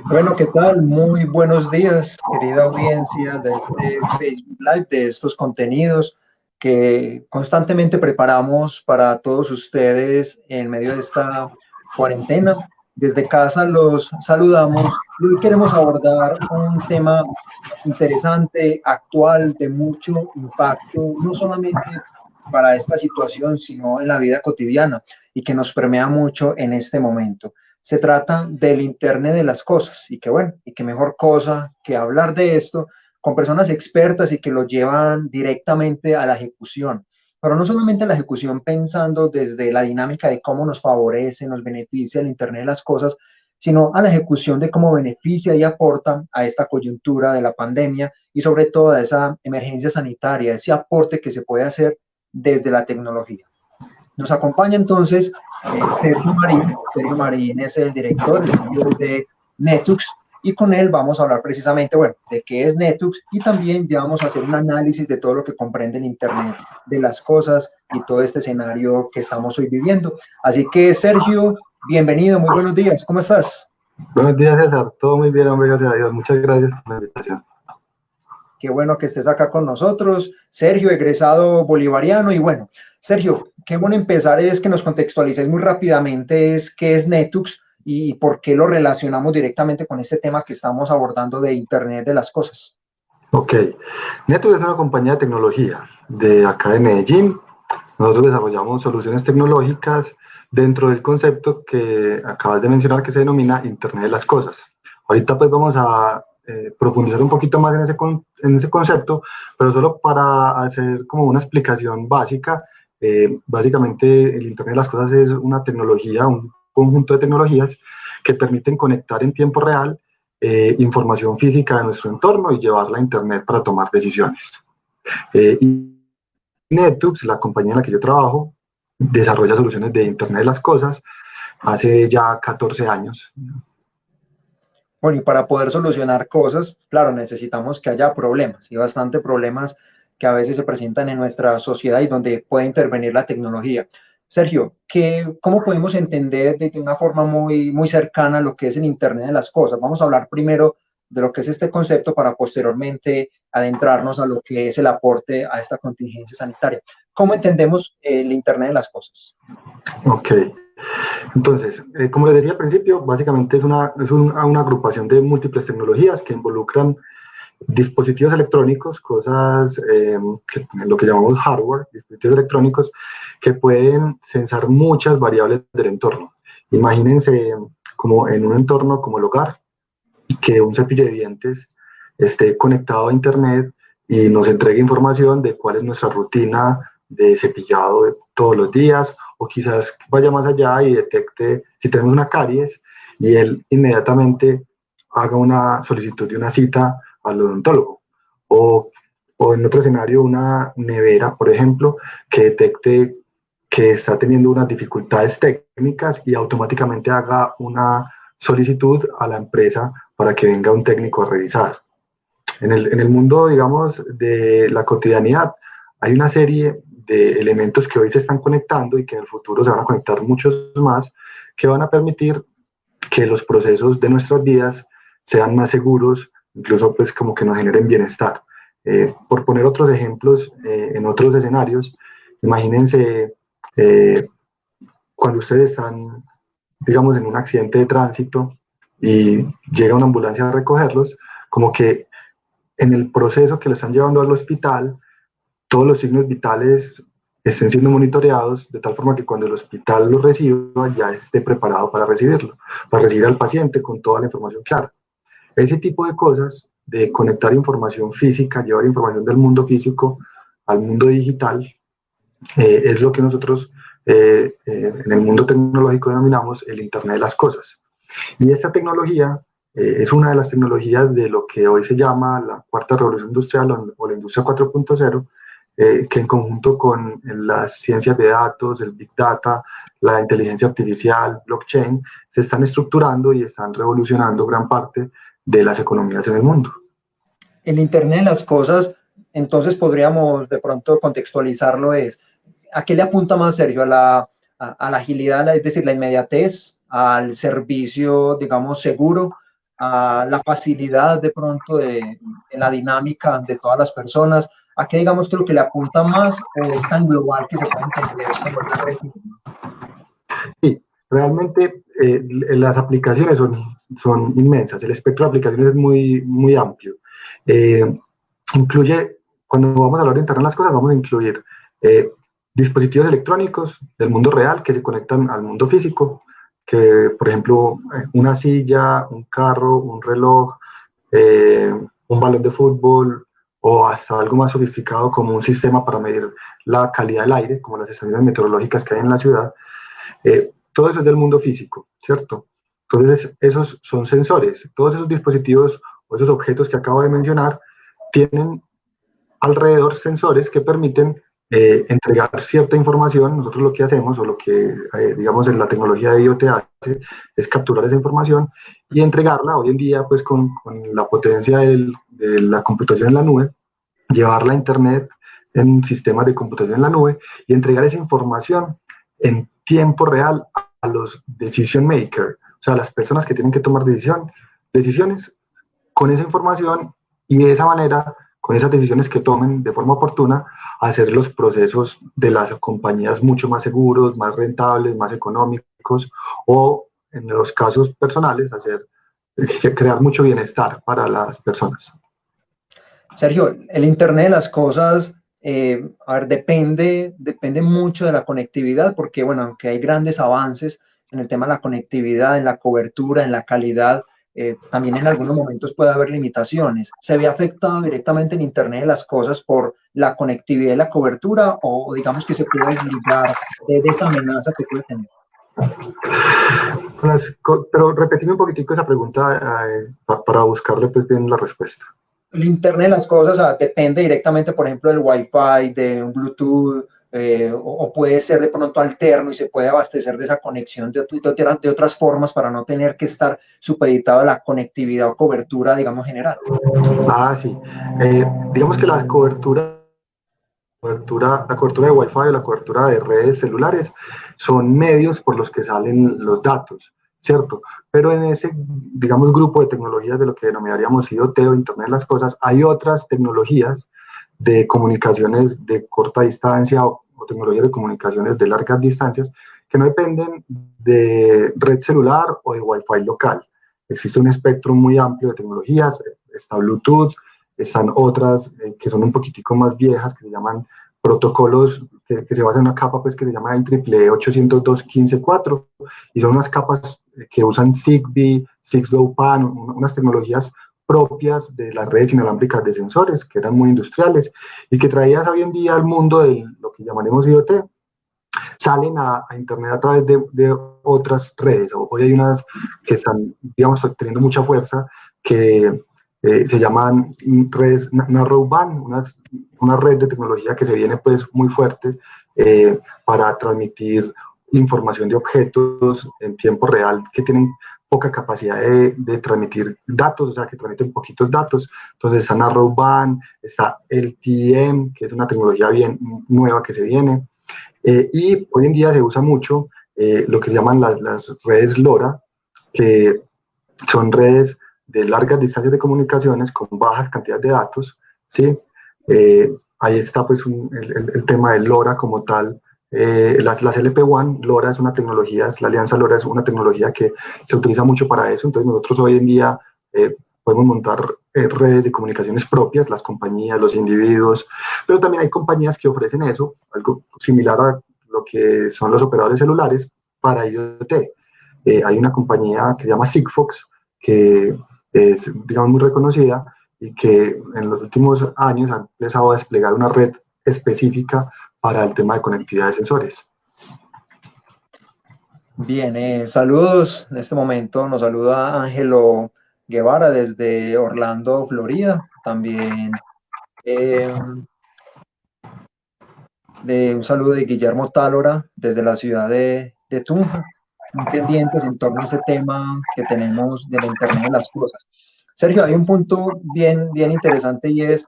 Bueno, ¿qué tal? Muy buenos días, querida audiencia de este Facebook Live, de estos contenidos que constantemente preparamos para todos ustedes en medio de esta cuarentena. Desde casa los saludamos y hoy queremos abordar un tema interesante, actual, de mucho impacto, no solamente para esta situación, sino en la vida cotidiana y que nos permea mucho en este momento. Se trata del Internet de las cosas y que bueno, y que mejor cosa que hablar de esto con personas expertas y que lo llevan directamente a la ejecución, pero no solamente a la ejecución pensando desde la dinámica de cómo nos favorece, nos beneficia el Internet de las cosas, sino a la ejecución de cómo beneficia y aporta a esta coyuntura de la pandemia y sobre todo a esa emergencia sanitaria, ese aporte que se puede hacer desde la tecnología. Nos acompaña entonces Sergio Marín. Sergio Marín es el director, el CEO de Netux, y con él vamos a hablar precisamente, bueno, de qué es Netux y también ya vamos a hacer un análisis de todo lo que comprende el Internet de las cosas y todo este escenario que estamos hoy viviendo. Así que, Sergio, bienvenido, muy buenos días, ¿cómo estás? Buenos días, César. Todo muy bien, hombre, gracias a Dios. Muchas gracias por la invitación. Qué bueno que estés acá con nosotros. Sergio, egresado bolivariano. Y bueno, Sergio, qué bueno empezar es que nos contextualices muy rápidamente es qué es Netux y por qué lo relacionamos directamente con este tema que estamos abordando de Internet de las cosas. Ok. Netux es una compañía de tecnología de acá de Medellín. Nosotros desarrollamos soluciones tecnológicas dentro del concepto que acabas de mencionar que se denomina Internet de las cosas. Ahorita pues vamos a profundizar un poquito más en ese concepto, pero solo para hacer como una explicación básica. Básicamente el Internet de las cosas es una tecnología, un conjunto de tecnologías que permiten conectar en tiempo real información física de nuestro entorno y llevarla a Internet para tomar decisiones. Y Netux, la compañía en la que yo trabajo, desarrolla soluciones de Internet de las cosas hace ya 14 años. Bueno, y para poder solucionar cosas, claro, necesitamos que haya problemas y bastante problemas que a veces se presentan en nuestra sociedad y donde puede intervenir la tecnología. Sergio, ¿cómo podemos entender de una forma muy cercana lo que es el Internet de las cosas? Vamos a hablar primero de lo que es este concepto para posteriormente adentrarnos a lo que es el aporte a esta contingencia sanitaria. ¿Cómo entendemos el Internet de las cosas? Ok. Entonces, como les decía al principio, básicamente es una agrupación de múltiples tecnologías que involucran dispositivos electrónicos, cosas, lo que llamamos hardware, dispositivos electrónicos que pueden sensar muchas variables del entorno. Imagínense como en un entorno como el hogar, que un cepillo de dientes esté conectado a internet y nos entregue información de cuál es nuestra rutina de cepillado de todos los días, o quizás vaya más allá y detecte si tenemos una caries y él inmediatamente haga una solicitud de una cita al odontólogo. O en otro escenario, una nevera, por ejemplo, que detecte que está teniendo unas dificultades técnicas y automáticamente haga una solicitud a la empresa para que venga un técnico a revisar. En el mundo, digamos, de la cotidianidad, hay una serie de elementos que hoy se están conectando y que en el futuro se van a conectar muchos más, que van a permitir que los procesos de nuestras vidas sean más seguros, incluso pues como que nos generen bienestar. Por poner otros ejemplos, en otros escenarios, imagínense cuando ustedes están, digamos, en un accidente de tránsito y llega una ambulancia a recogerlos, como que en el proceso que lo están llevando al hospital, todos los signos vitales estén siendo monitoreados de tal forma que cuando el hospital lo reciba ya esté preparado para recibirlo, para recibir al paciente con toda la información clara. Ese tipo de cosas, de conectar información física, llevar información del mundo físico al mundo digital, es lo que nosotros en el mundo tecnológico denominamos el Internet de las Cosas. Y esta tecnología es una de las tecnologías de lo que hoy se llama la cuarta revolución industrial o la industria 4.0, que en conjunto con las ciencias de datos, el Big Data, la inteligencia artificial, blockchain, se están estructurando y están revolucionando gran parte de las economías en el mundo. El Internet de las cosas, entonces podríamos de pronto contextualizarlo, ¿a qué le apunta más, Sergio? A la agilidad, es decir, la inmediatez, al servicio, digamos, seguro, a la facilidad de pronto de la dinámica de todas las personas? ¿A qué, digamos, creo que le apunta más o es tan global que se puede entender como la red misma? Sí, realmente las aplicaciones son inmensas, el espectro de aplicaciones es muy amplio. Incluye, cuando vamos a hablar de Internet de las Cosas, vamos a incluir dispositivos electrónicos del mundo real que se conectan al mundo físico, que por ejemplo una silla, un carro, un reloj, un balón de fútbol o hasta algo más sofisticado como un sistema para medir la calidad del aire, como las estaciones meteorológicas que hay en la ciudad. Todo eso es del mundo físico, ¿cierto? Entonces, esos son sensores. Todos esos dispositivos o esos objetos que acabo de mencionar tienen alrededor sensores que permiten entregar cierta información. Nosotros lo que hacemos, o lo que, digamos, en la tecnología de IoT hace, es capturar esa información y entregarla. Hoy en día, pues, con la potencia de la computación en la nube, llevarla a Internet en sistemas de computación en la nube y entregar esa información en tiempo real a los decision makers, o sea, las personas que tienen que tomar decisiones con esa información y de esa manera, con esas decisiones que tomen de forma oportuna, hacer los procesos de las compañías mucho más seguros, más rentables, más económicos o, en los casos personales, crear mucho bienestar para las personas. Sergio, el Internet de las cosas, a ver, depende mucho de la conectividad, porque, bueno, aunque hay grandes avances en el tema de la conectividad, en la cobertura, en la calidad, también en algunos momentos puede haber limitaciones. ¿Se ve afectado directamente el Internet de las cosas por la conectividad y la cobertura, o digamos que se puede desligar de esa amenaza que puede tener? Pero repetime un poquitico esa pregunta para buscarle pues, bien la respuesta. El Internet de las cosas, o sea, depende directamente, por ejemplo, del Wi-Fi, de un Bluetooth, o puede ser de pronto alterno y se puede abastecer de esa conexión de otras formas para no tener que estar supeditado a la conectividad o cobertura, digamos, general. Ah, sí. Digamos que la cobertura de Wi-Fi o la cobertura de redes celulares son medios por los que salen los datos, ¿cierto? Pero en ese, digamos, grupo de tecnologías de lo que denominaríamos IoT o Internet de las Cosas, hay otras tecnologías de comunicaciones de corta distancia o tecnologías de comunicaciones de largas distancias que no dependen de red celular o de Wi-Fi local. Existe un espectro muy amplio de tecnologías, está Bluetooth, están otras que son un poquitico más viejas, que se llaman protocolos que se basan en una capa pues, que se llama IEEE 802.15.4 y son unas capas que usan Zigbee, 6LoWPAN, unas tecnologías propias de las redes inalámbricas de sensores que eran muy industriales y que traídas hoy en día al mundo de lo que llamaremos IoT, salen a Internet a través de otras redes. Hoy hay unas que están, digamos, teniendo mucha fuerza que se llaman redes Narrowband, una red de tecnología que se viene pues muy fuerte para transmitir información de objetos en tiempo real que tienen poca capacidad de transmitir datos, o sea, que transmiten poquitos datos. Entonces está Narrowband, está LTE-M, que es una tecnología bien nueva que se viene. Y hoy en día se usa mucho lo que se llaman las redes LoRa, que son redes de largas distancias de comunicaciones con bajas cantidades de datos, ¿sí? Ahí está pues el tema del LoRa como tal. Las LP WAN, LoRa es una tecnología, la alianza LoRa es una tecnología que se utiliza mucho para eso, entonces nosotros hoy en día podemos montar redes de comunicaciones propias, las compañías, los individuos, pero también hay compañías que ofrecen eso, algo similar a lo que son los operadores celulares para IoT. Hay una compañía que se llama Sigfox, que es, digamos, muy reconocida y que en los últimos años ha empezado a desplegar una red específica para el tema de conectividad de sensores. Bien, saludos. En este momento nos saluda Ángelo Guevara desde Orlando, Florida. También un saludo de Guillermo Tálora desde la ciudad de Tunja, muy pendientes en torno a ese tema que tenemos de la Internet de las cosas. Sergio, hay un punto bien interesante y es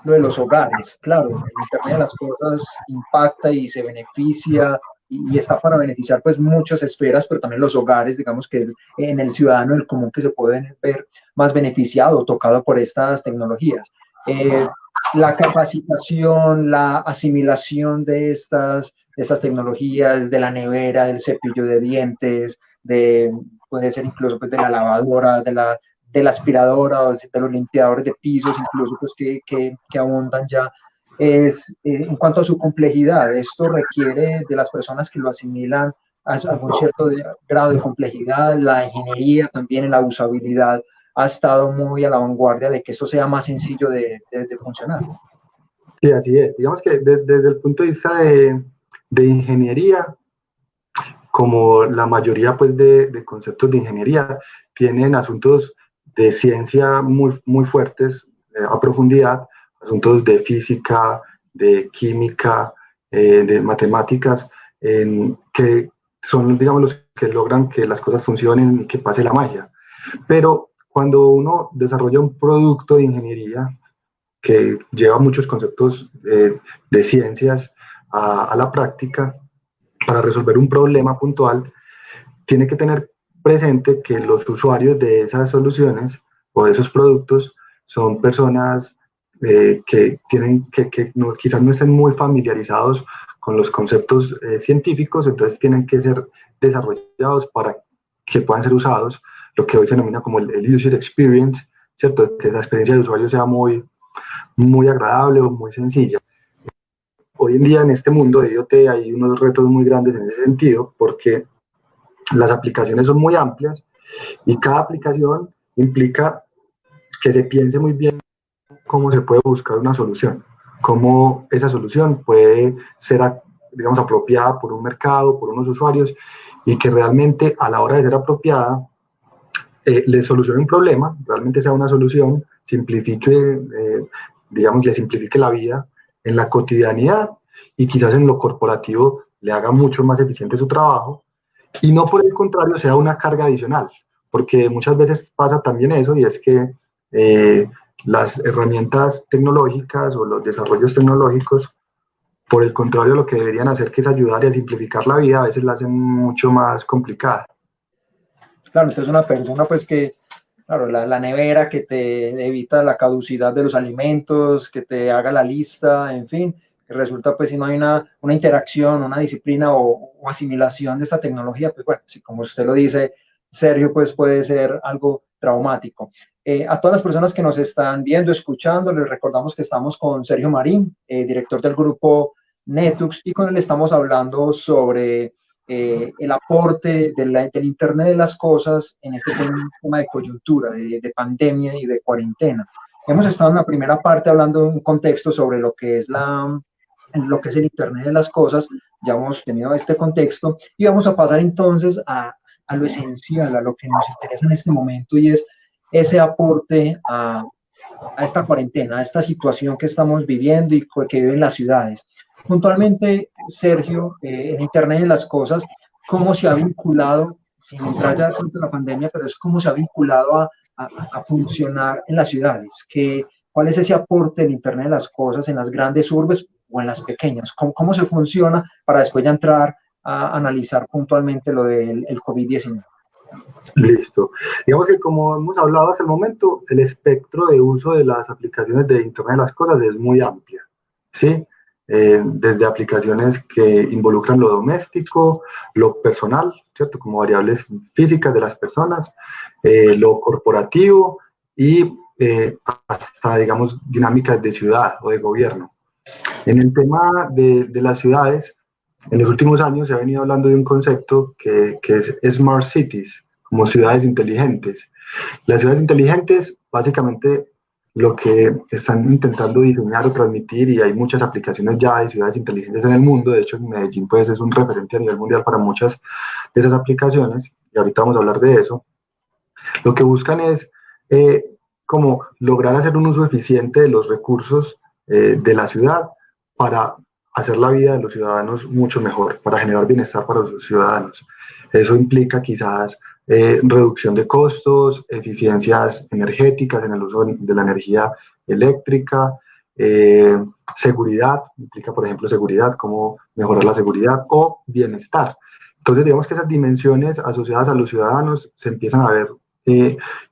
lo de los hogares. Claro, el Internet de las cosas impacta y se beneficia y está para beneficiar pues muchas esferas, pero también los hogares, digamos que en el ciudadano el común que se puede ver más beneficiado, tocado por estas tecnologías. La capacitación, la asimilación de estas tecnologías, de la nevera, del cepillo de dientes, puede ser incluso pues, de la lavadora, de la aspiradora o de los limpiadores de pisos, incluso pues que abundan ya, en cuanto a su complejidad. Esto requiere de las personas que lo asimilan a algún cierto grado de complejidad. La ingeniería también en la usabilidad ha estado muy a la vanguardia de que esto sea más sencillo de funcionar. Sí, así es. Digamos que desde el punto de vista de ingeniería, como la mayoría pues, de conceptos de ingeniería, tienen asuntos de ciencia muy fuertes a profundidad, asuntos de física, de química, de matemáticas, que son, digamos, los que logran que las cosas funcionen y que pase la magia. Pero cuando uno desarrolla un producto de ingeniería que lleva muchos conceptos de ciencias a la práctica, para resolver un problema puntual, tiene que tener presente que los usuarios de esas soluciones o de esos productos son personas que quizás no estén muy familiarizados con los conceptos científicos, entonces tienen que ser desarrollados para que puedan ser usados, lo que hoy se denomina como el user experience, ¿cierto? Que esa experiencia de usuario sea muy agradable o muy sencilla. Hoy en día en este mundo de IoT hay unos retos muy grandes en ese sentido, porque las aplicaciones son muy amplias y cada aplicación implica que se piense muy bien cómo se puede buscar una solución, cómo esa solución puede ser, digamos, apropiada por un mercado, por unos usuarios, y que realmente a la hora de ser apropiada le solucione un problema, realmente sea una solución, simplifique, digamos, le simplifique la vida en la cotidianidad y quizás en lo corporativo le haga mucho más eficiente su trabajo, y no por el contrario sea una carga adicional, porque muchas veces pasa también eso, y es que las herramientas tecnológicas o los desarrollos tecnológicos, por el contrario, lo que deberían hacer, que es ayudar y a simplificar la vida, a veces la hacen mucho más complicada. Claro, entonces una persona pues que, claro, la nevera que te evita la caducidad de los alimentos, que te haga la lista, en fin, que resulta pues si no hay una interacción, una disciplina o asimilación de esta tecnología, pues bueno, si como usted lo dice, Sergio, pues puede ser algo traumático. A todas las personas que nos están viendo, escuchando, les recordamos que estamos con Sergio Marín, director del grupo Netux, y con él estamos hablando sobre el aporte del Internet de las cosas en este tema de coyuntura, de pandemia y de cuarentena. Hemos estado en la primera parte hablando de un contexto sobre lo que es el Internet de las cosas, ya hemos tenido este contexto y vamos a pasar entonces a lo esencial, a lo que nos interesa en este momento, y es ese aporte a esta cuarentena, a esta situación que estamos viviendo y que viven las ciudades. Puntualmente, Sergio, el Internet de las cosas, ¿cómo se ha vinculado, sin entrar ya de pronto en la pandemia, pero es cómo se ha vinculado a funcionar en las ciudades? ¿Cuál es ese aporte del Internet de las cosas en las grandes urbes o en las pequeñas? ¿Cómo se funciona para después ya entrar a analizar puntualmente lo del COVID-19? Listo. Digamos que como hemos hablado hasta el momento, el espectro de uso de las aplicaciones de Internet de las cosas es muy amplia, ¿sí? Desde aplicaciones que involucran lo doméstico, lo personal, ¿cierto? Como variables físicas de las personas, lo corporativo y hasta, digamos, dinámicas de ciudad o de gobierno. En el tema de las ciudades, en los últimos años se ha venido hablando de un concepto que es Smart Cities, como ciudades inteligentes. Las ciudades inteligentes, básicamente, lo que están intentando diseñar o transmitir, y hay muchas aplicaciones ya de ciudades inteligentes en el mundo. De hecho, en Medellín pues, es un referente a nivel mundial para muchas de esas aplicaciones, y ahorita vamos a hablar de eso. Lo que buscan es como lograr hacer un uso eficiente de los recursos de la ciudad para hacer la vida de los ciudadanos mucho mejor, para generar bienestar para los ciudadanos. Eso implica quizás reducción de costos, eficiencias energéticas en el uso de la energía eléctrica, seguridad, implica por ejemplo seguridad, cómo mejorar la seguridad, o bienestar. Entonces digamos que esas dimensiones asociadas a los ciudadanos se empiezan a ver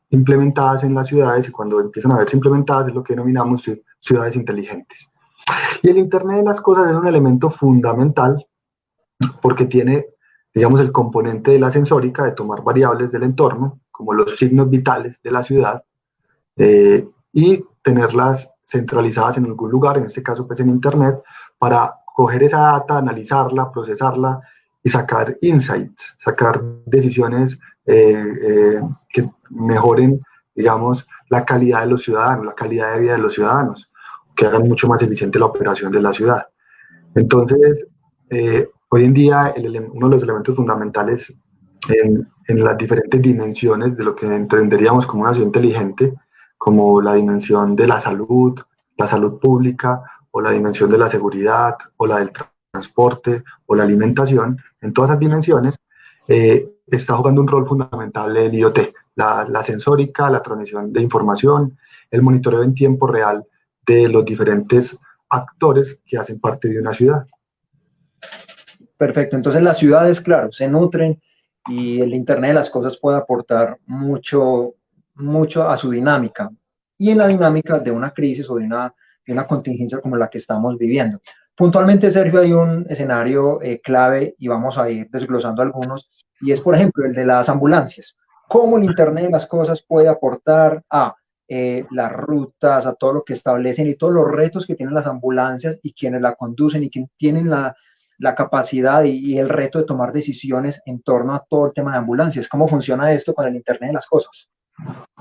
implementadas en las ciudades, y cuando empiezan a verse implementadas es lo que denominamos ciudades inteligentes. Y el Internet de las cosas es un elemento fundamental porque tiene, digamos, el componente de la sensórica, de tomar variables del entorno, como los signos vitales de la ciudad, y tenerlas centralizadas en algún lugar, en este caso pues en Internet, para coger esa data, analizarla, procesarla y sacar insights, sacar decisiones que mejoren, digamos, la calidad de los ciudadanos, la calidad de vida de los ciudadanos, que hagan mucho más eficiente la operación de la ciudad. Entonces, hoy en día uno de los elementos fundamentales en las diferentes dimensiones de lo que entenderíamos como una ciudad inteligente, como la dimensión de la salud pública, o la dimensión de la seguridad, o la del transporte, o la alimentación, en todas esas dimensiones está jugando un rol fundamental el IoT, la sensórica, la transmisión de información, el monitoreo en tiempo real de los diferentes actores que hacen parte de una ciudad. Perfecto, entonces las ciudades, claro, se nutren y el Internet de las cosas puede aportar mucho a su dinámica y en la dinámica de una crisis o de una contingencia como la que estamos viviendo. Puntualmente, Sergio, hay un escenario clave y vamos a ir desglosando algunos, y es, por ejemplo, el de las ambulancias. ¿Cómo el Internet de las cosas puede aportar a las rutas, a todo lo que establecen y todos los retos que tienen las ambulancias y quienes la conducen y quienes tienen la capacidad y el reto de tomar decisiones en torno a todo el tema de ambulancias? ¿Cómo funciona esto con el Internet de las cosas?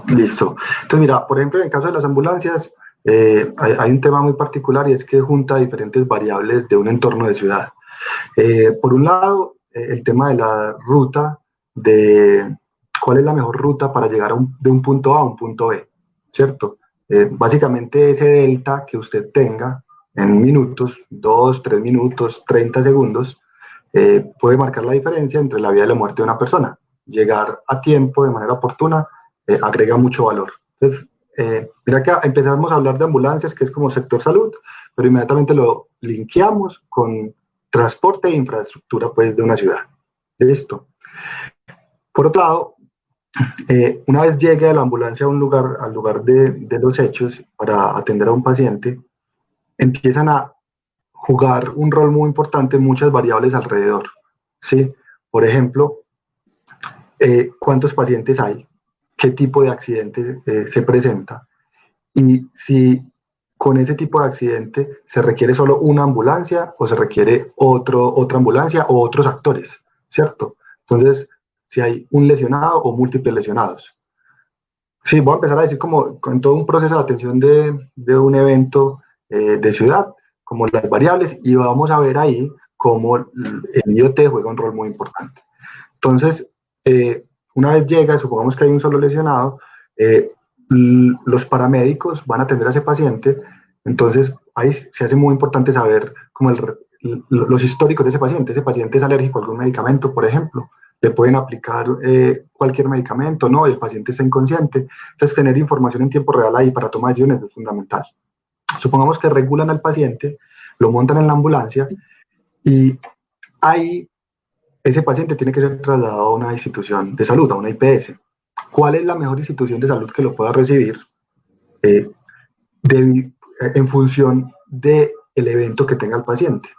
Listo. Entonces, mira, por ejemplo, en el caso de las ambulancias, hay un tema muy particular, y es que junta diferentes variables de un entorno de ciudad. Por un lado, el tema de la ruta, de cuál es la mejor ruta para llegar de un punto A a un punto B, ¿cierto? Básicamente ese delta que usted tenga en minutos, 2, 3 minutos, 30 segundos, puede marcar la diferencia entre la vida y la muerte de una persona. Llegar a tiempo, de manera oportuna, agrega mucho valor. Entonces, mira que empezamos a hablar de ambulancias, que es como sector salud, pero inmediatamente lo linkeamos con transporte e infraestructura pues, de una ciudad. Listo. Por otro lado, una vez llegue la ambulancia a un lugar, al lugar de los hechos para atender a un paciente, empiezan a jugar un rol muy importante muchas variables alrededor, ¿sí? Por ejemplo, ¿cuántos pacientes hay? ¿Qué tipo de accidente se presenta? Y si con ese tipo de accidente se requiere solo una ambulancia o se requiere otra ambulancia o otros actores, ¿cierto? Entonces, si hay un lesionado o múltiples lesionados. Sí, voy a empezar a decir como en todo un proceso de atención de un evento de ciudad, como las variables, y vamos a ver ahí cómo el IoT juega un rol muy importante. Entonces, una vez llega, supongamos que hay un solo lesionado, los paramédicos van a atender a ese paciente. Entonces ahí se hace muy importante saber como los históricos de ese paciente. Ese paciente es alérgico a algún medicamento, por ejemplo, le pueden aplicar cualquier medicamento, ¿no? El paciente está inconsciente. Entonces tener información en tiempo real ahí para tomar decisiones es fundamental. Supongamos que regulan al paciente, lo montan en la ambulancia, y ahí ese paciente tiene que ser trasladado a una institución de salud, a una IPS. ¿Cuál es la mejor institución de salud que lo pueda recibir? En función del evento que tenga el paciente,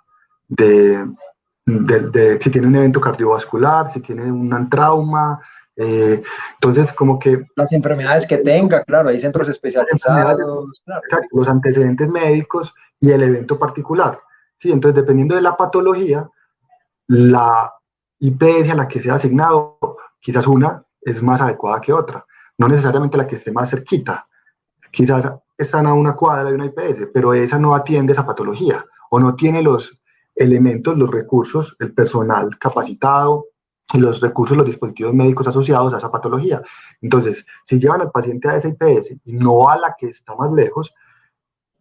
si tiene un evento cardiovascular, si tiene un trauma, Entonces, como que las enfermedades que tenga, claro, hay centros especializados, claro. exacto, los antecedentes médicos y el evento particular. ¿Sí? Entonces, dependiendo de la patología, la IPS a la que sea asignado, quizás una es más adecuada que otra, no necesariamente la que esté más cerquita. Quizás están a una cuadra de una IPS, pero esa no atiende esa patología o no tiene los elementos, los recursos, el personal capacitado y los recursos, los dispositivos médicos asociados a esa patología. Entonces, si llevan al paciente a esa IPS y no a la que está más lejos,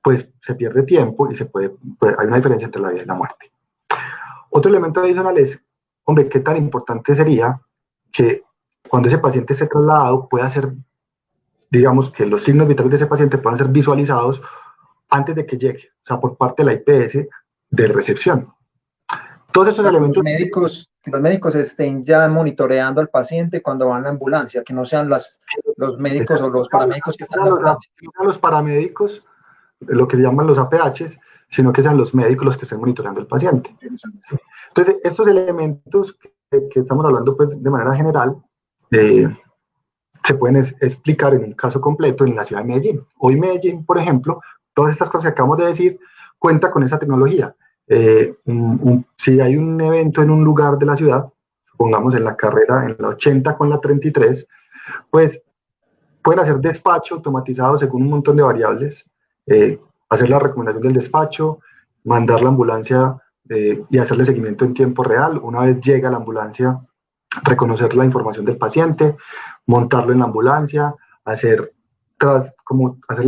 pues se pierde tiempo y hay una diferencia entre la vida y la muerte. Otro elemento adicional es, hombre, qué tan importante sería que cuando ese paciente esté trasladado pueda ser, digamos, que los signos vitales de ese paciente puedan ser visualizados antes de que llegue, o sea, por parte de la IPS de recepción. Todos esos elementos... Que los médicos estén ya monitoreando al paciente cuando van a la ambulancia, que no sean los médicos o los paramédicos que están en la ambulancia. No los paramédicos, lo que se llaman los APHs, sino que sean los médicos los que estén monitoreando al paciente. Entonces, estos elementos que estamos hablando pues, de manera general, se pueden explicar en un caso completo en la ciudad de Medellín. Hoy Medellín, por ejemplo, todas estas cosas que acabamos de decir, cuenta con esa tecnología. Si hay un evento en un lugar de la ciudad, supongamos en la carrera, en la 80 con la 33, pues pueden hacer despacho automatizado según un montón de variables, hacer la recomendación del despacho, mandar la ambulancia y hacerle seguimiento en tiempo real. Una vez llega la ambulancia, reconocer la información del paciente, montarlo en la ambulancia, hacerle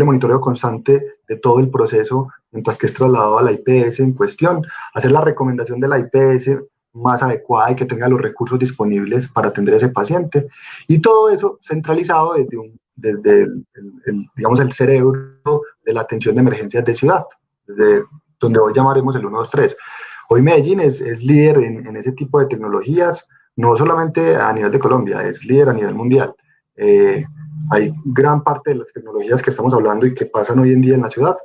monitoreo constante de todo el proceso mientras que es trasladado a la IPS en cuestión, hacer la recomendación de la IPS más adecuada y que tenga los recursos disponibles para atender a ese paciente. Y todo eso centralizado desde digamos, el cerebro de la atención de emergencias de ciudad, desde donde hoy llamaremos el 123. Hoy Medellín es líder en ese tipo de tecnologías, no solamente a nivel de Colombia, es líder a nivel mundial. Hay gran parte de las tecnologías que estamos hablando y que pasan hoy en día en la ciudad,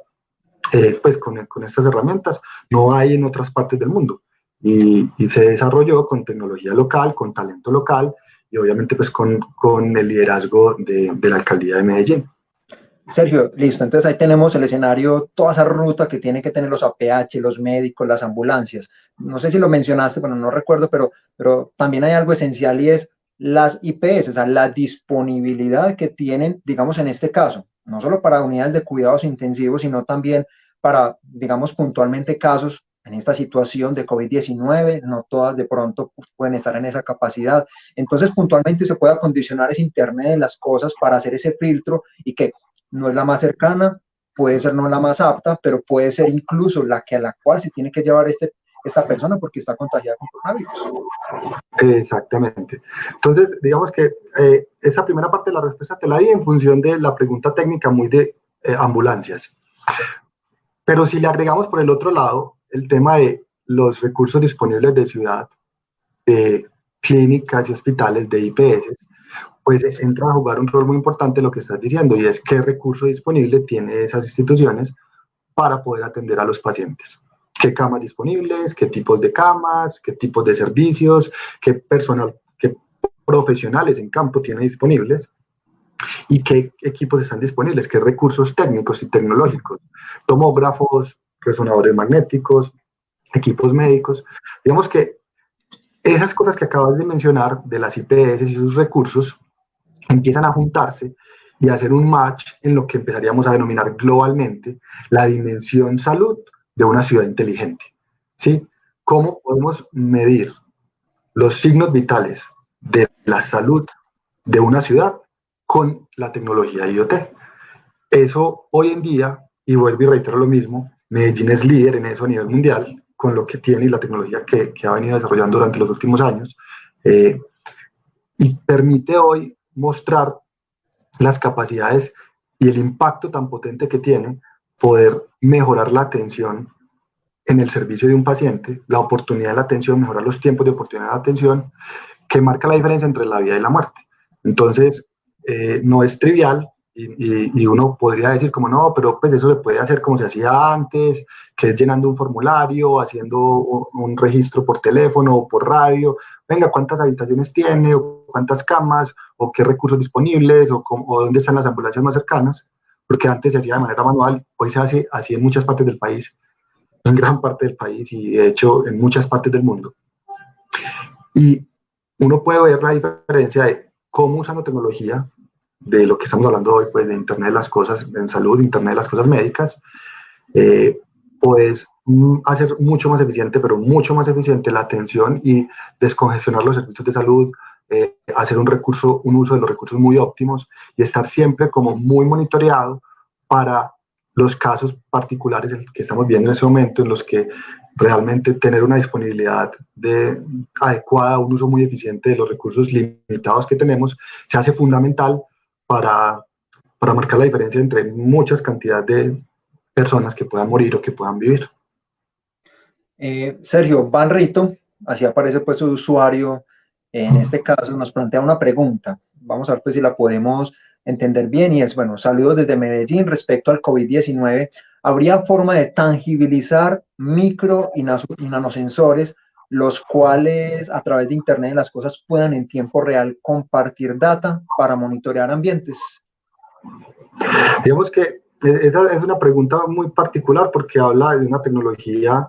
pues con estas herramientas, no hay en otras partes del mundo. Y se desarrolló con tecnología local, con talento local y obviamente pues con el liderazgo de la alcaldía de Medellín. Sergio, listo. Entonces ahí tenemos el escenario, toda esa ruta que tienen que tener los APH, los médicos, las ambulancias. No sé si lo mencionaste, bueno, no recuerdo, pero también hay algo esencial y es las IPS, o sea, la disponibilidad que tienen, digamos, en este caso, no solo para unidades de cuidados intensivos, sino también para, digamos, puntualmente casos en esta situación de COVID-19, no todas de pronto pueden estar en esa capacidad. Entonces, puntualmente se puede acondicionar ese Internet de las cosas para hacer ese filtro y que no es la más cercana, puede ser no la más apta, pero puede ser incluso la que a la cual se tiene que llevar esta persona porque está contagiada con coronavirus. Exactamente. Entonces, digamos que esa primera parte de la respuesta te la di en función de la pregunta técnica muy de ambulancias. Pero si le agregamos por el otro lado el tema de los recursos disponibles de ciudad, de clínicas y hospitales, de IPS, pues entra a jugar un rol muy importante lo que estás diciendo, y es qué recurso disponible tienen esas instituciones para poder atender a los pacientes. ¿Qué camas disponibles? ¿Qué tipos de camas? ¿Qué tipos de servicios? ¿Qué personal, qué profesionales en campo tiene disponibles? ¿Y qué equipos están disponibles? ¿Qué recursos técnicos y tecnológicos? Tomógrafos, resonadores magnéticos, equipos médicos. Digamos que esas cosas que acabas de mencionar de las IPS y sus recursos empiezan a juntarse y a hacer un match en lo que empezaríamos a denominar globalmente la dimensión salud de una ciudad inteligente. ¿Sí? ¿Cómo podemos medir los signos vitales de la salud de una ciudad con la tecnología IoT? Eso hoy en día, y vuelvo y reitero lo mismo, Medellín es líder en eso a nivel mundial, con lo que tiene y la tecnología que ha venido desarrollando durante los últimos años, y permite hoy mostrar las capacidades y el impacto tan potente que tiene poder mejorar la atención en el servicio de un paciente, la oportunidad de la atención, mejorar los tiempos de oportunidad de atención, que marca la diferencia entre la vida y la muerte. Entonces, no es trivial, y uno podría decir como no, pero pues eso se puede hacer como se hacía antes, que es llenando un formulario, haciendo un registro por teléfono o por radio, venga, cuántas habitaciones tiene, o cuántas camas, o qué recursos disponibles, o dónde están las ambulancias más cercanas, porque antes se hacía de manera manual, hoy se hace así en muchas partes del país, en gran parte del país y de hecho en muchas partes del mundo. Y uno puede ver la diferencia de cómo usando tecnología, de lo que estamos hablando hoy, pues de Internet de las Cosas en salud, Internet de las Cosas médicas, puedes hacer mucho más eficiente, pero mucho más eficiente la atención y descongestionar los servicios de salud, hacer un uso de los recursos muy óptimos y estar siempre como muy monitoreado para los casos particulares que estamos viendo en ese momento, en los que realmente tener una disponibilidad adecuada, un uso muy eficiente de los recursos limitados que tenemos, se hace fundamental para marcar la diferencia entre muchas cantidades de personas que puedan morir o que puedan vivir. Sergio, Van Rito, así aparece pues su usuario, en este caso nos plantea una pregunta. Vamos a ver pues si la podemos entender bien y es, bueno, saludos desde Medellín respecto al COVID-19. ¿Habría forma de tangibilizar micro y nanosensores, los cuales a través de Internet de las Cosas puedan en tiempo real compartir data para monitorear ambientes? Digamos que esa es una pregunta muy particular porque habla de una tecnología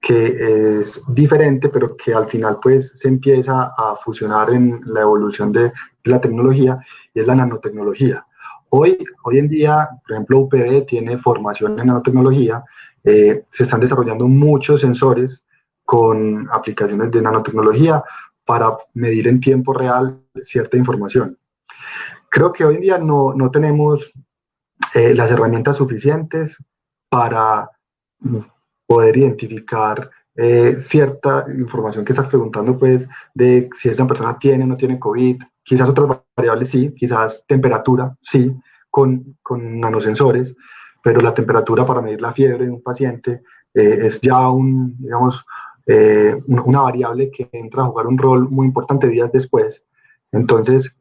que es diferente, pero que al final pues se empieza a fusionar en la evolución de la tecnología y es la nanotecnología. Hoy en día, por ejemplo, UPB tiene formación en nanotecnología, se están desarrollando muchos sensores con aplicaciones de nanotecnología para medir en tiempo real cierta información. Creo que hoy en día no tenemos las herramientas suficientes para poder identificar cierta información que estás preguntando, pues, de si esa persona tiene o no tiene COVID, quizás otras variables sí, quizás temperatura, sí, con nanosensores, pero la temperatura para medir la fiebre de un paciente es ya digamos, una variable que entra a jugar un rol muy importante días después. Entonces,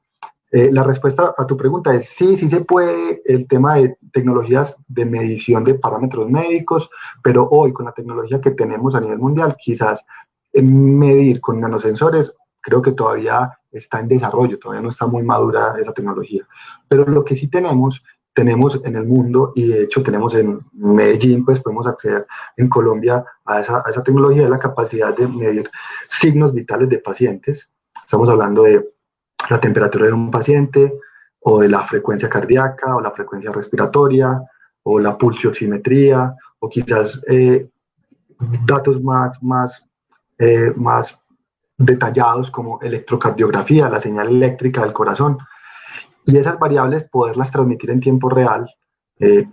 la respuesta a tu pregunta es sí, sí se puede el tema de tecnologías de medición de parámetros médicos, pero hoy con la tecnología que tenemos a nivel mundial, quizás medir con nanosensores, creo que todavía está en desarrollo, todavía no está muy madura esa tecnología. Pero lo que sí tenemos en el mundo y de hecho tenemos en Medellín, pues podemos acceder en Colombia a esa tecnología, es la capacidad de medir signos vitales de pacientes. Estamos hablando de la temperatura de un paciente, o de la frecuencia cardíaca, o la frecuencia respiratoria, o la pulsioximetría, o quizás datos más detallados como electrocardiografía, la señal eléctrica del corazón. Y esas variables poderlas transmitir en tiempo real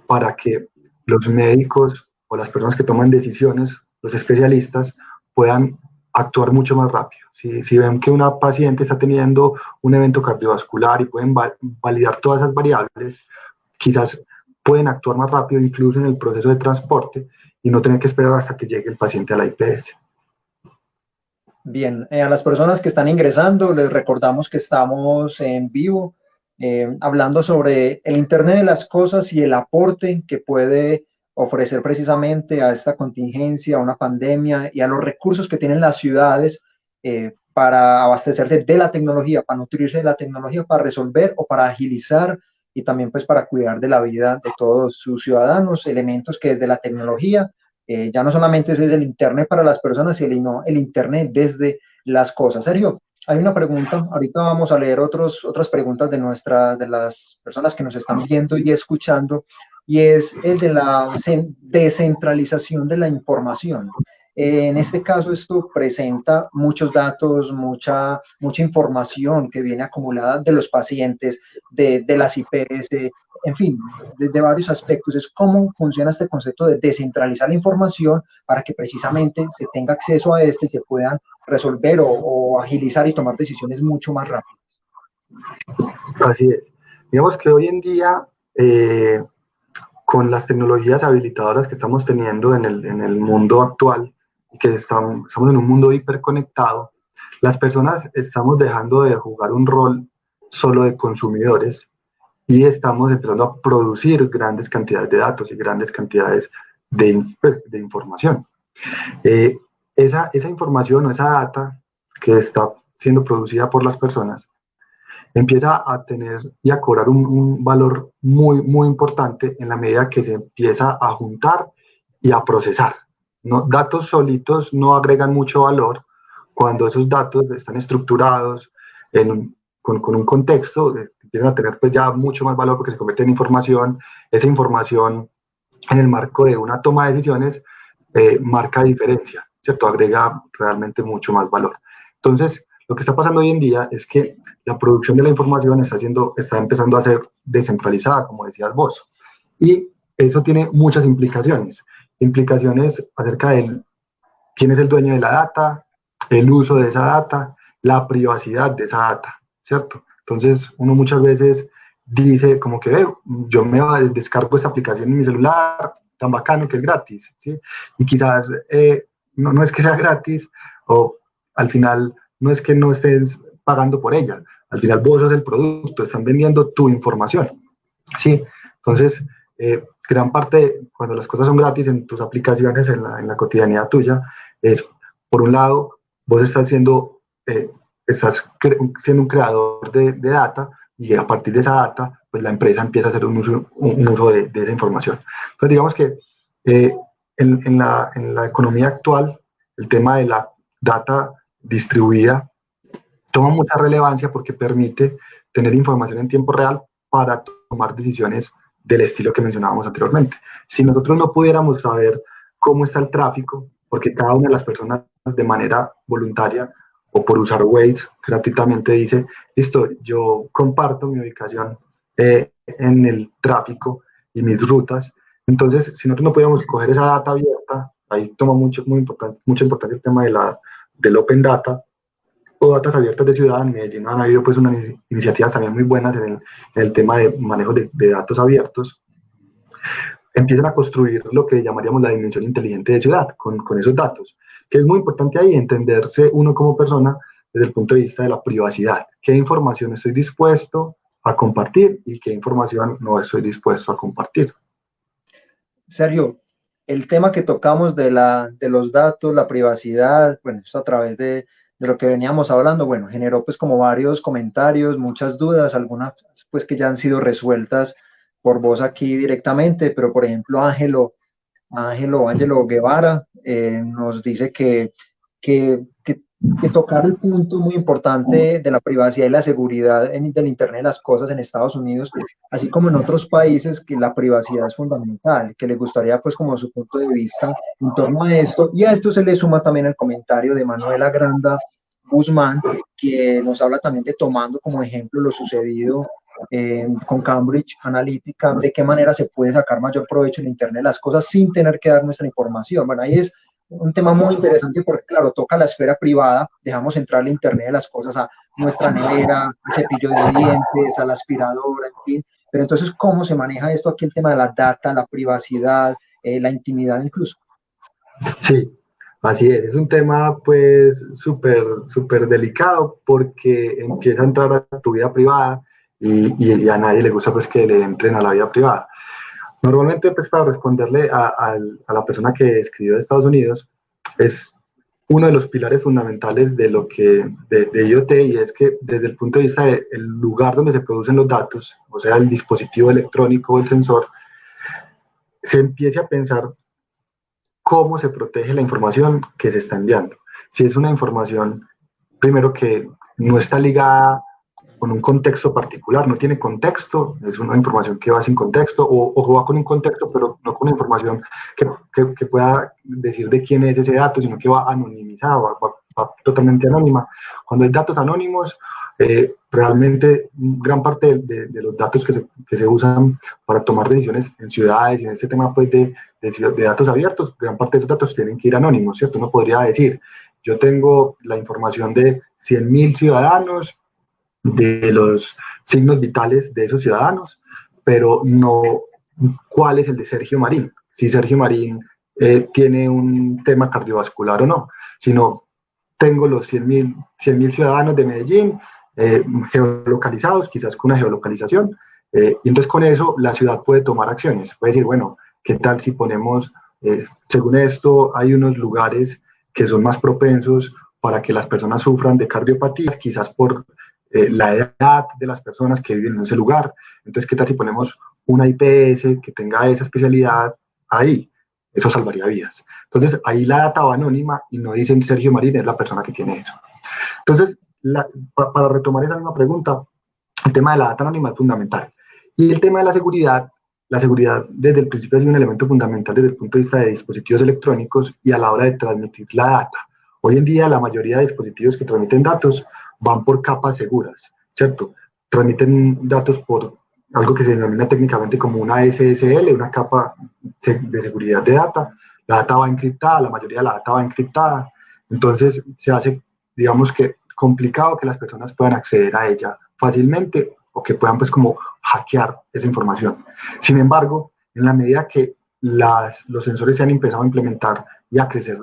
para que los médicos o las personas que toman decisiones, los especialistas, puedan actuar mucho más rápido. Si ven que una paciente está teniendo un evento cardiovascular y pueden validar todas esas variables, quizás pueden actuar más rápido incluso en el proceso de transporte y no tener que esperar hasta que llegue el paciente a la IPS. Bien, a las personas que están ingresando, les recordamos que estamos en vivo hablando sobre el Internet de las Cosas y el aporte que puede ofrecer precisamente a esta contingencia, a una pandemia y a los recursos que tienen las ciudades para abastecerse de la tecnología, para nutrirse de la tecnología, para resolver o para agilizar y también pues para cuidar de la vida de todos sus ciudadanos, elementos que desde la tecnología ya no solamente es el Internet para las personas, sino el Internet desde las cosas. Sergio, hay una pregunta, ahorita vamos a leer otras preguntas de las personas que nos están viendo y escuchando, y es el de la descentralización de la información. En este caso, esto presenta muchos datos, mucha información que viene acumulada de los pacientes, de las IPS, en fin, de varios aspectos. Es cómo funciona este concepto de descentralizar la información para que precisamente se tenga acceso a este y se puedan resolver o agilizar y tomar decisiones mucho más rápidas. Así es. Digamos que hoy en día, con las tecnologías habilitadoras que estamos teniendo en el mundo actual, que estamos en un mundo hiperconectado, las personas estamos dejando de jugar un rol solo de consumidores y estamos empezando a producir grandes cantidades de datos y grandes cantidades de información. Esa información o esa data que está siendo producida por las personas empieza a tener y a cobrar un valor muy, muy importante en la medida que se empieza a juntar y a procesar. ¿No? Datos solitos no agregan mucho valor cuando esos datos están estructurados con un contexto, empiezan a tener pues ya mucho más valor porque se convierte en información. Esa información en el marco de una toma de decisiones marca diferencia, ¿cierto? Agrega realmente mucho más valor. Entonces, lo que está pasando hoy en día es que la producción de la información está empezando a ser descentralizada, como decías vos. Y eso tiene muchas implicaciones. Implicaciones acerca de quién es el dueño de la data, el uso de esa data, la privacidad de esa data, ¿cierto? Entonces, uno muchas veces dice como que yo me descargo esta aplicación en mi celular, tan bacano que es gratis, ¿sí? Y quizás no es que sea gratis, o al final no es que no estés pagando por ella, al final vos sos el producto, están vendiendo tu información, ¿sí? Entonces, gran parte, cuando las cosas son gratis en tus aplicaciones, en la cotidianidad tuya, es, por un lado, vos estás siendo un creador de data, y a partir de esa data, pues la empresa empieza a hacer un uso de esa información. Entonces, digamos que en la economía actual, el tema de la data distribuida toma mucha relevancia porque permite tener información en tiempo real para tomar decisiones del estilo que mencionábamos anteriormente. Si nosotros no pudiéramos saber cómo está el tráfico, porque cada una de las personas de manera voluntaria o por usar Waze gratuitamente dice, listo, yo comparto mi ubicación en el tráfico y mis rutas. Entonces, si nosotros no pudiéramos coger esa data abierta, ahí toma mucha importancia el tema del Open Data, o datas abiertas de ciudad. En Medellín han habido pues unas iniciativas también muy buenas en el tema de manejo de datos abiertos. Empiezan a construir lo que llamaríamos la dimensión inteligente de ciudad con esos datos, que es muy importante ahí entenderse uno como persona desde el punto de vista de la privacidad. ¿Qué información estoy dispuesto a compartir y qué información no estoy dispuesto a compartir? Sergio, el tema que tocamos de los datos, la privacidad, bueno, es a través de lo que veníamos hablando, bueno, generó pues como varios comentarios, muchas dudas, algunas pues que ya han sido resueltas por vos aquí directamente, pero por ejemplo Ángelo Guevara nos dice que tocar el punto muy importante de la privacidad y la seguridad del Internet de las cosas en Estados Unidos, así como en otros países, que la privacidad es fundamental, que le gustaría pues como su punto de vista en torno a esto. Y a esto se le suma también el comentario de Manuela Granda Guzmán, que nos habla también de tomando como ejemplo lo sucedido con Cambridge Analytica, de qué manera se puede sacar mayor provecho en Internet de las cosas sin tener que dar nuestra información. Bueno, ahí es un tema muy interesante porque, claro, toca la esfera privada, dejamos entrar el Internet de las cosas a nuestra nevera, al cepillo de dientes, a la aspiradora, en fin. Pero entonces, ¿cómo se maneja esto aquí, el tema de la data, la privacidad, la intimidad incluso? Sí, así es un tema pues súper delicado porque empieza a entrar a tu vida privada y a nadie le gusta pues que le entren a la vida privada. Normalmente, pues para responderle a la persona que escribió de Estados Unidos, es uno de los pilares fundamentales de IoT, y es que desde el punto de vista del lugar donde se producen los datos, o sea, el dispositivo electrónico o el sensor, se empiece a pensar cómo se protege la información que se está enviando. Si es una información, primero, que no está ligada con un contexto particular, no tiene contexto, es una información que va sin contexto, o va con un contexto, pero no con una información que pueda decir de quién es ese dato, sino que va anonimizada, va totalmente anónima. Cuando hay datos anónimos, realmente gran parte de los datos que se usan para tomar decisiones en ciudades y en este tema pues, de datos abiertos, gran parte de esos datos tienen que ir anónimos, ¿cierto? Uno podría decir, yo tengo la información de 100.000 ciudadanos, de los signos vitales de esos ciudadanos, pero no cuál es el de Sergio Marín, si Sergio Marín tiene un tema cardiovascular o no, sino tengo los 100.000 ciudadanos de Medellín geolocalizados, quizás con una geolocalización, Y entonces con eso la ciudad puede tomar acciones, puede decir, bueno, ¿qué tal si ponemos, según esto, hay unos lugares que son más propensos para que las personas sufran de cardiopatías, quizás por la edad de las personas que viven en ese lugar? Entonces, ¿qué tal si ponemos una IPS que tenga esa especialidad ahí? Eso salvaría vidas. Entonces, ahí la data va anónima y no dicen Sergio Marín es la persona que tiene eso. Entonces, para retomar esa misma pregunta, el tema de la data anónima es fundamental. Y el tema de la seguridad desde el principio ha sido un elemento fundamental desde el punto de vista de dispositivos electrónicos y a la hora de transmitir la data. Hoy en día la mayoría de dispositivos que transmiten datos van por capas seguras, ¿cierto? Transmiten datos por algo que se denomina técnicamente como una SSL, una capa de seguridad de data. La data va encriptada, la mayoría de la data va encriptada. Entonces se hace, digamos que, complicado que las personas puedan acceder a ella fácilmente o que puedan pues como hackear esa información. Sin embargo, en la medida que los sensores se han empezado a implementar y a crecer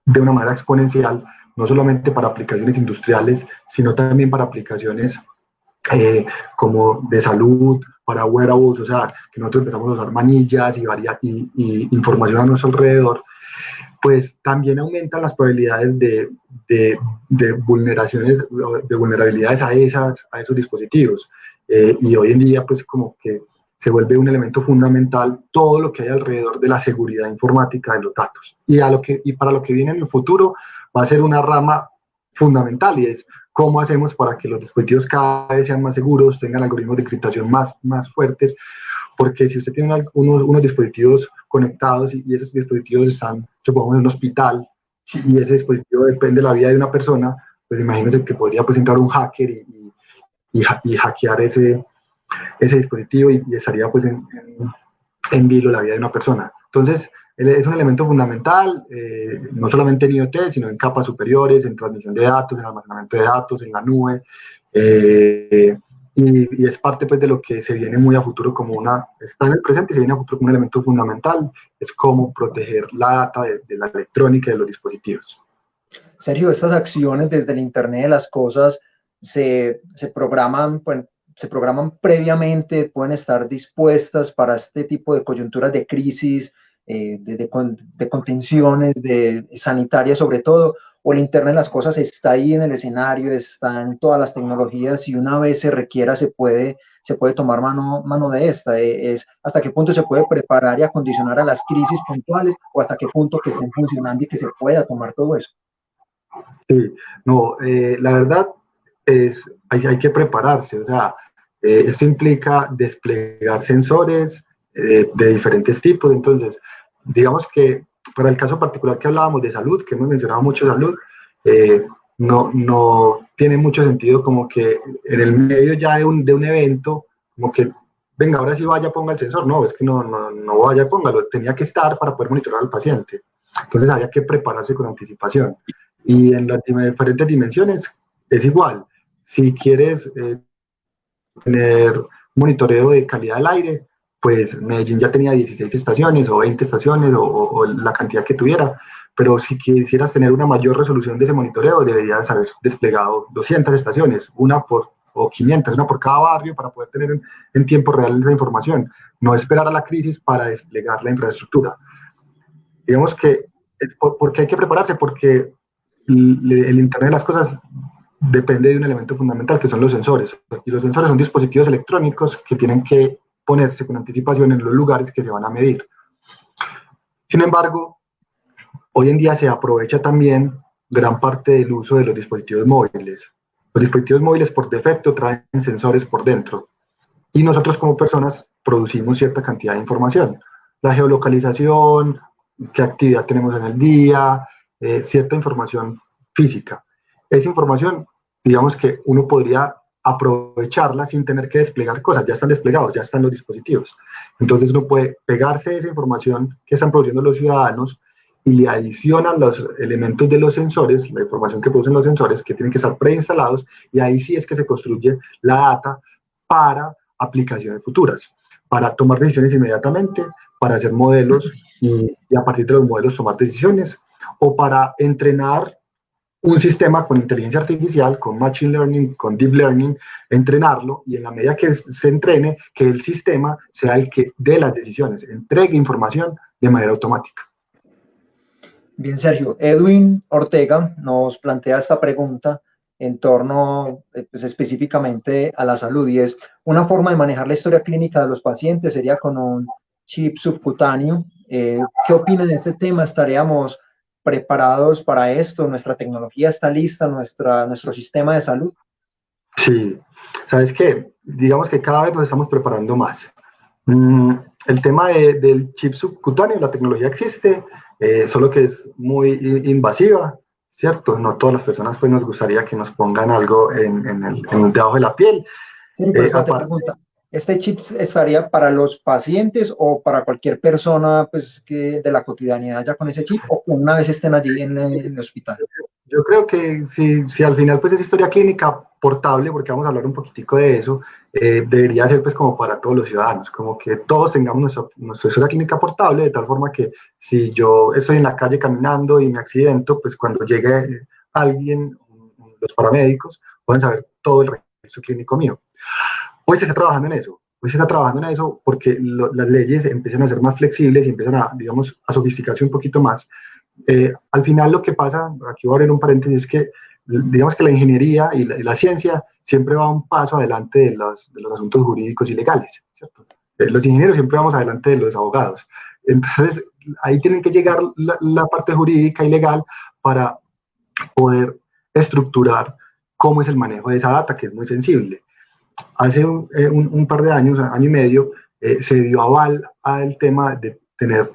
de una manera exponencial, no solamente para aplicaciones industriales, sino también para aplicaciones como de salud, para wearables, o sea, que nosotros empezamos a usar manillas y información a nuestro alrededor, pues también aumentan las probabilidades de vulneraciones, de vulnerabilidades a esos dispositivos. Y hoy en día, pues como que se vuelve un elemento fundamental todo lo que hay alrededor de la seguridad informática de los datos. Y para lo que viene en el futuro va a ser una rama fundamental, y es cómo hacemos para que los dispositivos cada vez sean más seguros, tengan algoritmos de encriptación más fuertes, porque si usted tiene unos dispositivos conectados y esos dispositivos están, supongamos, en un hospital, y ese dispositivo depende de la vida de una persona, pues imagínense que podría pues entrar un hacker y hackear ese dispositivo y estaría pues en vilo la vida de una persona. Entonces, es un elemento fundamental, no solamente en IoT, sino en capas superiores, en transmisión de datos, en almacenamiento de datos, en la nube, y es parte pues de lo que se viene muy a futuro está en el presente y se viene a futuro como un elemento fundamental, es cómo proteger la data de la electrónica y de los dispositivos. Sergio, estas acciones desde el Internet de las cosas se programan, pues, se programan previamente, pueden estar dispuestas para este tipo de coyunturas de crisis, de contenciones, de sanitarias sobre todo, o el Internet de las cosas está ahí en el escenario, está en todas las tecnologías y una vez se requiera se puede tomar mano de esta. Es hasta qué punto se puede preparar y acondicionar a las crisis puntuales o hasta qué punto que estén funcionando y que se pueda tomar todo eso. Sí, no, la verdad hay que prepararse, o sea, esto implica desplegar sensores de diferentes tipos. Entonces, digamos que para el caso particular que hablábamos de salud, que hemos mencionado mucho salud, no tiene mucho sentido como que en el medio ya de un evento, como que, venga, ahora sí vaya, ponga el sensor. No, es que no vaya, póngalo, tenía que estar para poder monitorar al paciente. Entonces había que prepararse con anticipación. Y en las diferentes dimensiones es igual. Si quieres tener monitoreo de calidad del aire, pues Medellín ya tenía 16 estaciones o 20 estaciones o la cantidad que tuviera, pero si quisieras tener una mayor resolución de ese monitoreo, deberías haber desplegado 200 estaciones, o 500, una por cada barrio, para poder tener en tiempo real esa información, no esperar a la crisis para desplegar la infraestructura. Digamos que, ¿por qué hay que prepararse? Porque el Internet de las cosas depende de un elemento fundamental, que son los sensores. Y los sensores son dispositivos electrónicos que tienen que ponerse con anticipación en los lugares que se van a medir. Sin embargo, hoy en día se aprovecha también gran parte del uso de los dispositivos móviles. Los dispositivos móviles por defecto traen sensores por dentro. Y nosotros como personas producimos cierta cantidad de información. La geolocalización, qué actividad tenemos en el día, cierta información física. Esa información, digamos que uno podría aprovecharla sin tener que desplegar cosas, ya están desplegados, ya están los dispositivos. Entonces uno puede pegarse a esa información que están produciendo los ciudadanos y le adicionan los elementos de los sensores, la información que producen los sensores, que tienen que estar preinstalados, y ahí sí es que se construye la data para aplicaciones futuras, para tomar decisiones inmediatamente, para hacer modelos y a partir de los modelos tomar decisiones, o para entrenar un sistema con inteligencia artificial, con machine learning, con deep learning, entrenarlo y en la medida que se entrene, que el sistema sea el que dé las decisiones, entregue información de manera automática. Bien, Sergio. Edwin Ortega nos plantea esta pregunta en torno pues, específicamente a la salud y es una forma de manejar la historia clínica de los pacientes sería con un chip subcutáneo. ¿Qué opina de este tema? ¿Estaríamos preparados para esto? ¿Nuestra tecnología está lista? ¿Nuestro sistema de salud? Sí, sabes que digamos que cada vez nos estamos preparando más. El tema del chip subcutáneo, la tecnología existe, solo que es muy invasiva, ¿cierto? No todas las personas pues nos gustaría que nos pongan algo debajo de la piel. Sí, pero espérate, pregunta. ¿Este chip estaría para los pacientes o para cualquier persona pues, que de la cotidianidad ya con ese chip o una vez estén allí en el hospital? Yo creo que si al final pues es historia clínica portable, porque vamos a hablar un poquitico de eso, debería ser pues como para todos los ciudadanos, como que todos tengamos nuestra historia clínica portable, de tal forma que si yo estoy en la calle caminando y me accidento, pues cuando llegue alguien, los paramédicos, pueden saber todo el registro clínico mío. Hoy se está trabajando en eso. Hoy se está trabajando en eso porque las leyes empiezan a ser más flexibles y empiezan a, digamos, a sofisticarse un poquito más. Al final lo que pasa, aquí voy a abrir un paréntesis, es que digamos que la ingeniería y la ciencia siempre va un paso adelante de los asuntos jurídicos y legales, ¿cierto? Los ingenieros siempre vamos adelante de los abogados. Entonces, ahí tienen que llegar la parte jurídica y legal para poder estructurar cómo es el manejo de esa data, que es muy sensible. Hace un par de años, año y medio, se dio aval al tema de tener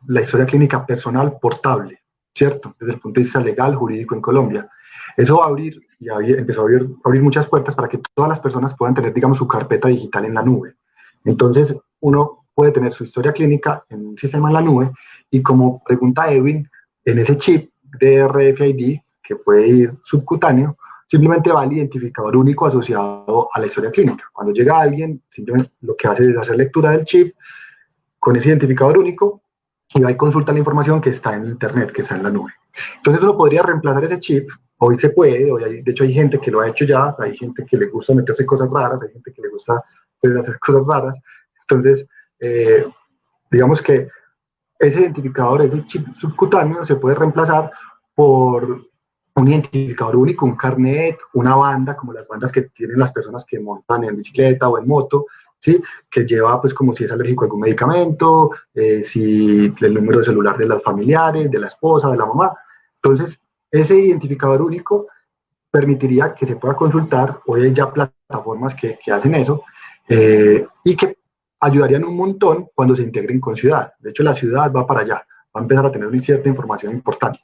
la historia clínica personal portable, ¿cierto? Desde el punto de vista legal, jurídico en Colombia. Eso va a abrir, y empezó a abrir muchas puertas para que todas las personas puedan tener, digamos, su carpeta digital en la nube. Entonces, uno puede tener su historia clínica en un sistema en la nube y como pregunta Edwin, en ese chip de RFID, que puede ir subcutáneo, simplemente va el identificador único asociado a la historia clínica. Cuando llega alguien, simplemente lo que hace es hacer lectura del chip con ese identificador único y va y consulta la información que está en internet, que está en la nube. Entonces uno podría reemplazar ese chip, hoy se puede, de hecho hay gente que lo ha hecho ya, hay gente que le gusta meterse cosas raras, hay gente que le gusta pues, hacer cosas raras, entonces digamos que ese identificador, ese chip subcutáneo se puede reemplazar por un identificador único, un carnet, una banda, como las bandas que tienen las personas que montan en bicicleta o en moto, ¿sí? Que lleva pues como si es alérgico a algún medicamento, si el número de celular de los familiares, de la esposa, de la mamá. Entonces, ese identificador único permitiría que se pueda consultar, hoy hay ya plataformas que hacen eso, y que ayudarían un montón cuando se integren con ciudad. De hecho, la ciudad va para allá, va a empezar a tener una cierta información importante.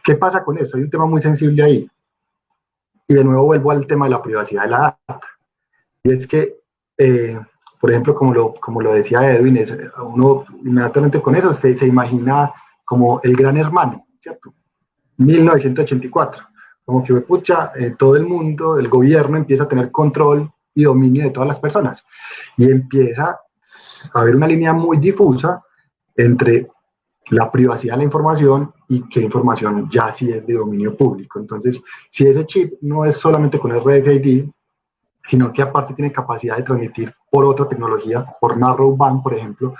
¿Qué pasa con eso? Hay un tema muy sensible ahí. Y de nuevo vuelvo al tema de la privacidad de la data. Y es que, por ejemplo, como lo decía Edwin, uno inmediatamente con eso se imagina como el gran hermano, ¿cierto? 1984. Como que, pucha, todo el mundo, el gobierno empieza a tener control y dominio de todas las personas. Y empieza a haber una línea muy difusa entre la privacidad de la información y qué información ya sí es de dominio público. Entonces, si ese chip no es solamente con RFID, sino que aparte tiene capacidad de transmitir por otra tecnología, por narrowband, por ejemplo,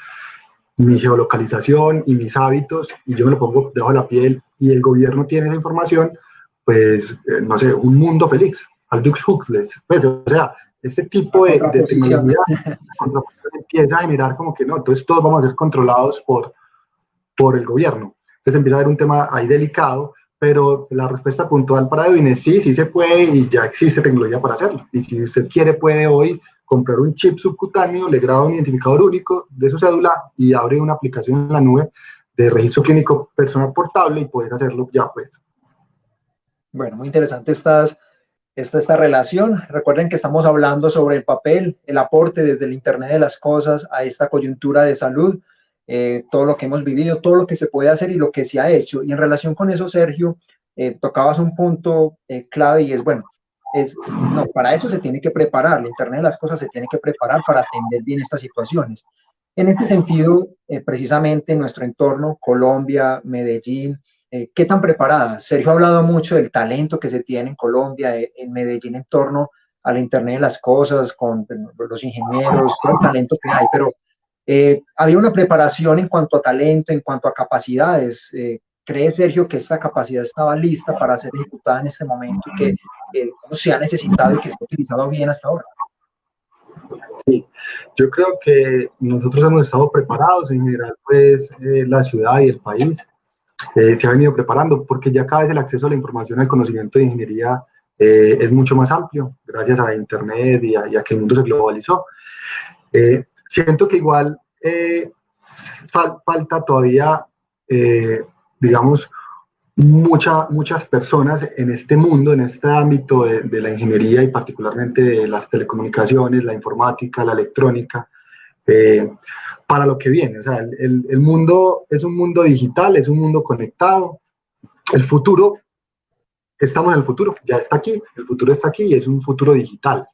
mi geolocalización y mis hábitos, y yo me lo pongo debajo de la piel, y el gobierno tiene esa información, pues, no sé, un mundo feliz, Aldous Huxley, pues, o sea, este tipo de tecnología empieza a generar como que no, entonces todos vamos a ser controlados por el gobierno. Entonces empieza a haber un tema ahí delicado, pero la respuesta puntual para Edwin es sí, sí se puede y ya existe tecnología para hacerlo. Y si usted quiere, puede hoy comprar un chip subcutáneo, le graba un identificador único de su cédula y abre una aplicación en la nube de registro clínico personal portable y puedes hacerlo ya, pues. Bueno, muy interesante esta relación. Recuerden que estamos hablando sobre el papel, el aporte desde el Internet de las cosas a esta coyuntura de salud, todo lo que hemos vivido, todo lo que se puede hacer y lo que se ha hecho. Y en relación con eso, Sergio, tocabas un punto clave y es, bueno, no, para eso se tiene que preparar, el Internet de las cosas se tiene que preparar para atender bien estas situaciones. En este sentido, precisamente en nuestro entorno, Colombia, Medellín, ¿Qué tan preparada? Sergio ha hablado mucho del talento que se tiene en Colombia, en Medellín, en torno al Internet de las cosas, con los ingenieros, todo el talento que hay, pero había una preparación en cuanto a talento, en cuanto a capacidades. ¿Cree Sergio que esta capacidad estaba lista para ser ejecutada en este momento y que se ha necesitado y que se ha utilizado bien hasta ahora? Sí, yo creo que nosotros hemos estado preparados en general, pues la ciudad y el país se ha venido preparando porque ya cada vez el acceso a la información, al conocimiento de ingeniería es mucho más amplio gracias a Internet y a que el mundo se globalizó. Siento que igual falta todavía, digamos, muchas personas en este mundo, en este ámbito de la ingeniería y particularmente de las telecomunicaciones, la informática, la electrónica, eh, para lo que viene. O sea, el mundo es un mundo digital, es un mundo conectado. El futuro, estamos en el futuro, ya está aquí, el futuro está aquí y es un futuro digital.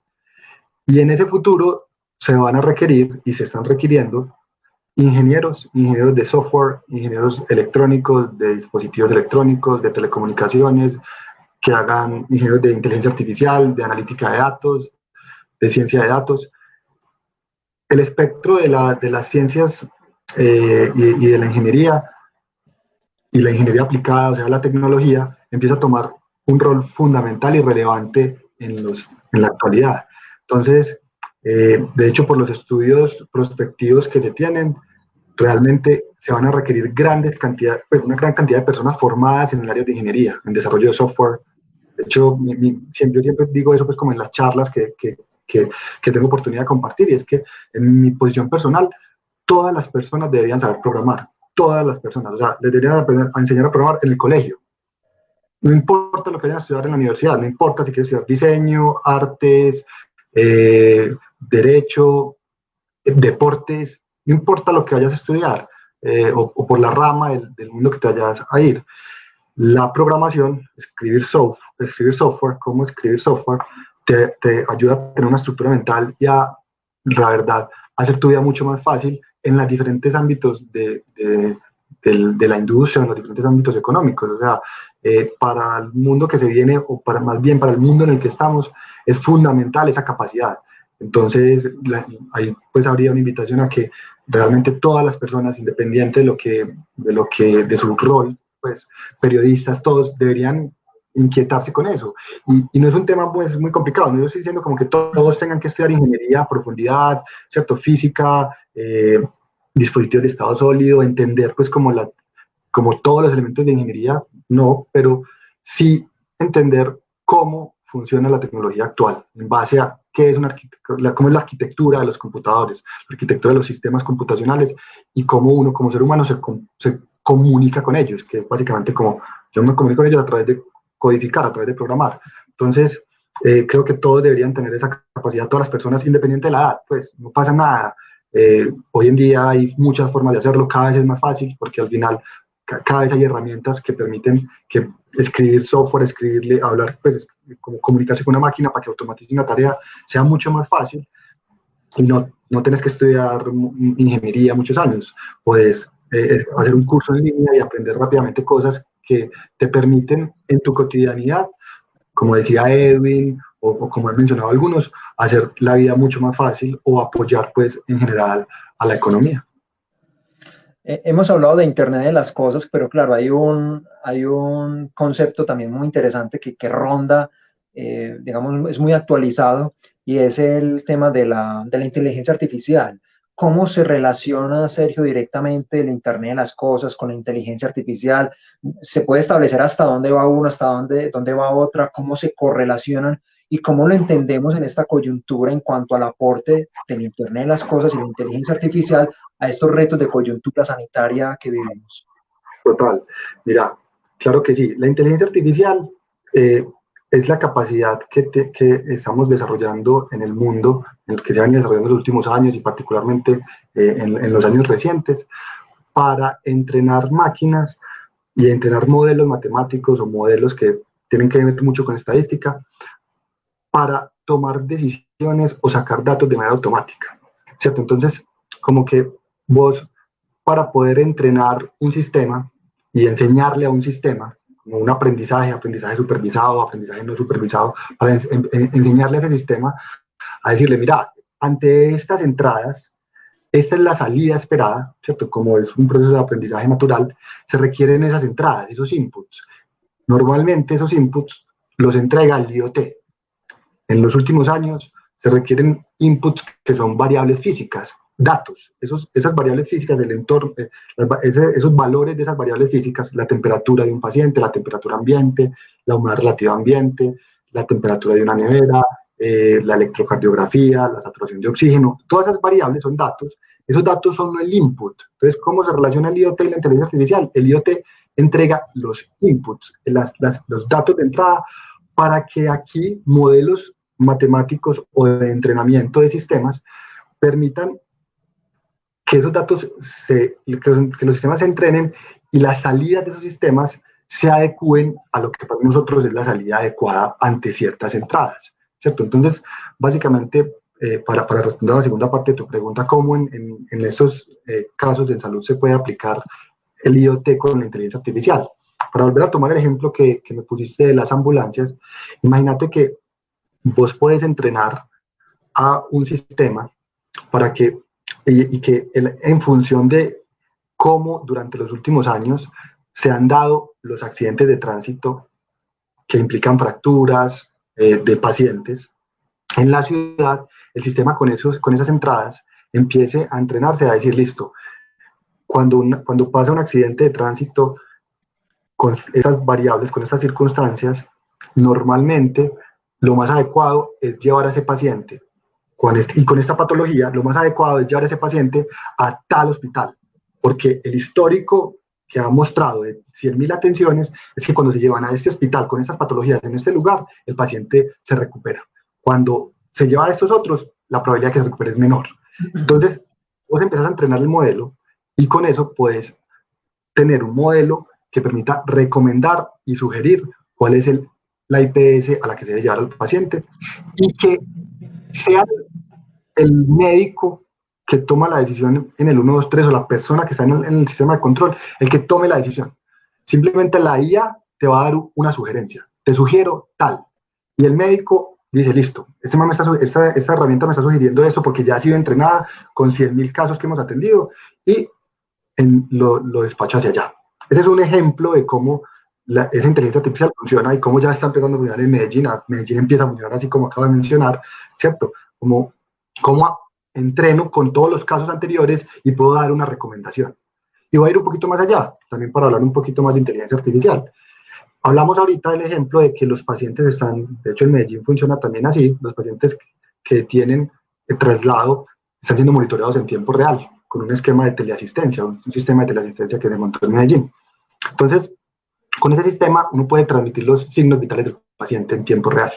Y en ese futuro se van a requerir y se están requiriendo ingenieros de software, ingenieros electrónicos, de dispositivos electrónicos, de telecomunicaciones, que hagan ingenieros de inteligencia artificial, de analítica de datos, de ciencia de datos. El espectro de las ciencias y de la ingeniería y la ingeniería aplicada, o sea, la tecnología, empieza a tomar un rol fundamental y relevante en la actualidad. Entonces, de hecho, por los estudios prospectivos que se tienen, realmente se van a requerir una gran cantidad de personas formadas en el área de ingeniería, en desarrollo de software. De hecho, yo siempre digo eso pues como en las charlas que tengo oportunidad de compartir, y es que en mi posición personal, todas las personas deberían saber programar, todas las personas, o sea, les deberían aprender a enseñar a programar en el colegio. No importa lo que vayan a estudiar en la universidad, no importa si quieren estudiar diseño, artes, derecho, deportes, no importa lo que vayas a estudiar o por la rama del mundo que te vayas a ir. La programación, escribir software, cómo escribir software, te ayuda a tener una estructura mental y a, la verdad, hacer tu vida mucho más fácil en los diferentes ámbitos de la industria, en los diferentes ámbitos económicos. O sea, para el mundo que se viene, o más bien para el mundo en el que estamos, es fundamental esa capacidad. Entonces, ahí pues habría una invitación a que realmente todas las personas, independiente de su rol, pues periodistas, todos deberían inquietarse con eso. Y no es un tema pues muy complicado, no estoy diciendo como que todos tengan que estudiar ingeniería a profundidad, ¿cierto? Física, dispositivos de estado sólido, entender pues como todos los elementos de ingeniería, no, pero sí entender cómo funciona la tecnología actual, en base a qué es cómo es la arquitectura de los computadores, la arquitectura de los sistemas computacionales y cómo uno como ser humano se comunica con ellos, que es básicamente como yo me comunico con ellos a través de codificar, a través de programar. Entonces, creo que todos deberían tener esa capacidad, todas las personas, independiente de la edad, pues no pasa nada. Hoy en día hay muchas formas de hacerlo, cada vez es más fácil, porque al final cada vez hay herramientas que permiten que escribir software, escribirle, hablar, pues como comunicarse con una máquina para que automatice una tarea sea mucho más fácil y no tienes que estudiar ingeniería muchos años. Puedes hacer un curso en línea y aprender rápidamente cosas que te permiten en tu cotidianidad, como decía Edwin, o como he mencionado algunos, hacer la vida mucho más fácil o apoyar pues en general a la economía. Hemos hablado de Internet de las cosas, pero claro, hay un concepto también muy interesante que ronda, digamos, es muy actualizado, y es el tema de la inteligencia artificial. ¿Cómo se relaciona, Sergio, directamente el Internet de las cosas con la inteligencia artificial? ¿Se puede establecer hasta dónde va uno, hasta dónde va otra? ¿Cómo se correlacionan? ¿Y cómo lo entendemos en esta coyuntura en cuanto al aporte del Internet de las cosas y la inteligencia artificial a estos retos de coyuntura sanitaria que vivimos? Total. Mira, claro que sí. La inteligencia artificial es la capacidad que estamos desarrollando en el mundo, en el que se han desarrollando en los últimos años y particularmente en los años recientes, para entrenar máquinas y entrenar modelos matemáticos o modelos que tienen que ver mucho con estadística para tomar decisiones o sacar datos de manera automática, ¿cierto? Entonces, como que vos, para poder entrenar un sistema, y enseñarle a un sistema, como un aprendizaje supervisado, aprendizaje no supervisado, para enseñarle a ese sistema a decirle, mira, ante estas entradas, esta es la salida esperada, ¿cierto? Como es un proceso de aprendizaje natural, se requieren esas entradas, esos inputs. Normalmente esos inputs los entrega el IoT. En los últimos años se requieren inputs que son variables físicas, datos, esas variables físicas del entorno, esos valores de esas variables físicas, la temperatura de un paciente, la temperatura ambiente, la humedad relativa ambiente, la temperatura de una nevera, la electrocardiografía, la saturación de oxígeno, todas esas variables son datos, esos datos son el input. Entonces, ¿cómo se relaciona el IoT y la inteligencia artificial? El IoT entrega los inputs, los datos de entrada, para que aquí modelos matemáticos o de entrenamiento de sistemas permitan que esos datos, que los sistemas se entrenen y las salidas de esos sistemas se adecúen a lo que para nosotros es la salida adecuada ante ciertas entradas, ¿cierto? Entonces, básicamente, para responder a la segunda parte de tu pregunta, ¿cómo en estos casos de salud se puede aplicar el IoT con la inteligencia artificial? Para volver a tomar el ejemplo que me pusiste de las ambulancias, imagínate que vos puedes entrenar a un sistema para que, y que en función de cómo durante los últimos años se han dado los accidentes de tránsito que implican fracturas de pacientes en la ciudad, el sistema con esas entradas empiece a entrenarse, a decir, listo, cuando pasa un accidente de tránsito con estas variables, con estas circunstancias, normalmente lo más adecuado es llevar a ese paciente, y con esta patología, lo más adecuado es llevar a ese paciente a tal hospital, porque el histórico que ha mostrado de 100.000 atenciones es que cuando se llevan a este hospital con estas patologías en este lugar, el paciente se recupera. Cuando se lleva a estos otros, la probabilidad de que se recupere es menor. Entonces, vos empezás a entrenar el modelo y con eso puedes tener un modelo que permita recomendar y sugerir cuál es la IPS a la que se debe llevar al paciente y que sea el médico que toma la decisión en el 123 o la persona que está en el sistema de control, el que tome la decisión. Simplemente la IA te va a dar una sugerencia. Te sugiero tal. Y el médico dice, listo, esta herramienta me está sugiriendo esto porque ya ha sido entrenada con 100.000 casos que hemos atendido y lo despacho hacia allá. Ese es un ejemplo de cómo esa inteligencia artificial funciona y cómo ya está empezando a funcionar en Medellín. Medellín empieza a funcionar así como acabo de mencionar, ¿cierto? Como entreno con todos los casos anteriores y puedo dar una recomendación. Y voy a ir un poquito más allá, también para hablar un poquito más de inteligencia artificial. Hablamos ahorita del ejemplo de que los pacientes de hecho en Medellín funciona también así, los pacientes que tienen traslado están siendo monitoreados en tiempo real, con un esquema de teleasistencia, un sistema de teleasistencia que se montó en Medellín. Entonces, con ese sistema uno puede transmitir los signos vitales del paciente en tiempo real.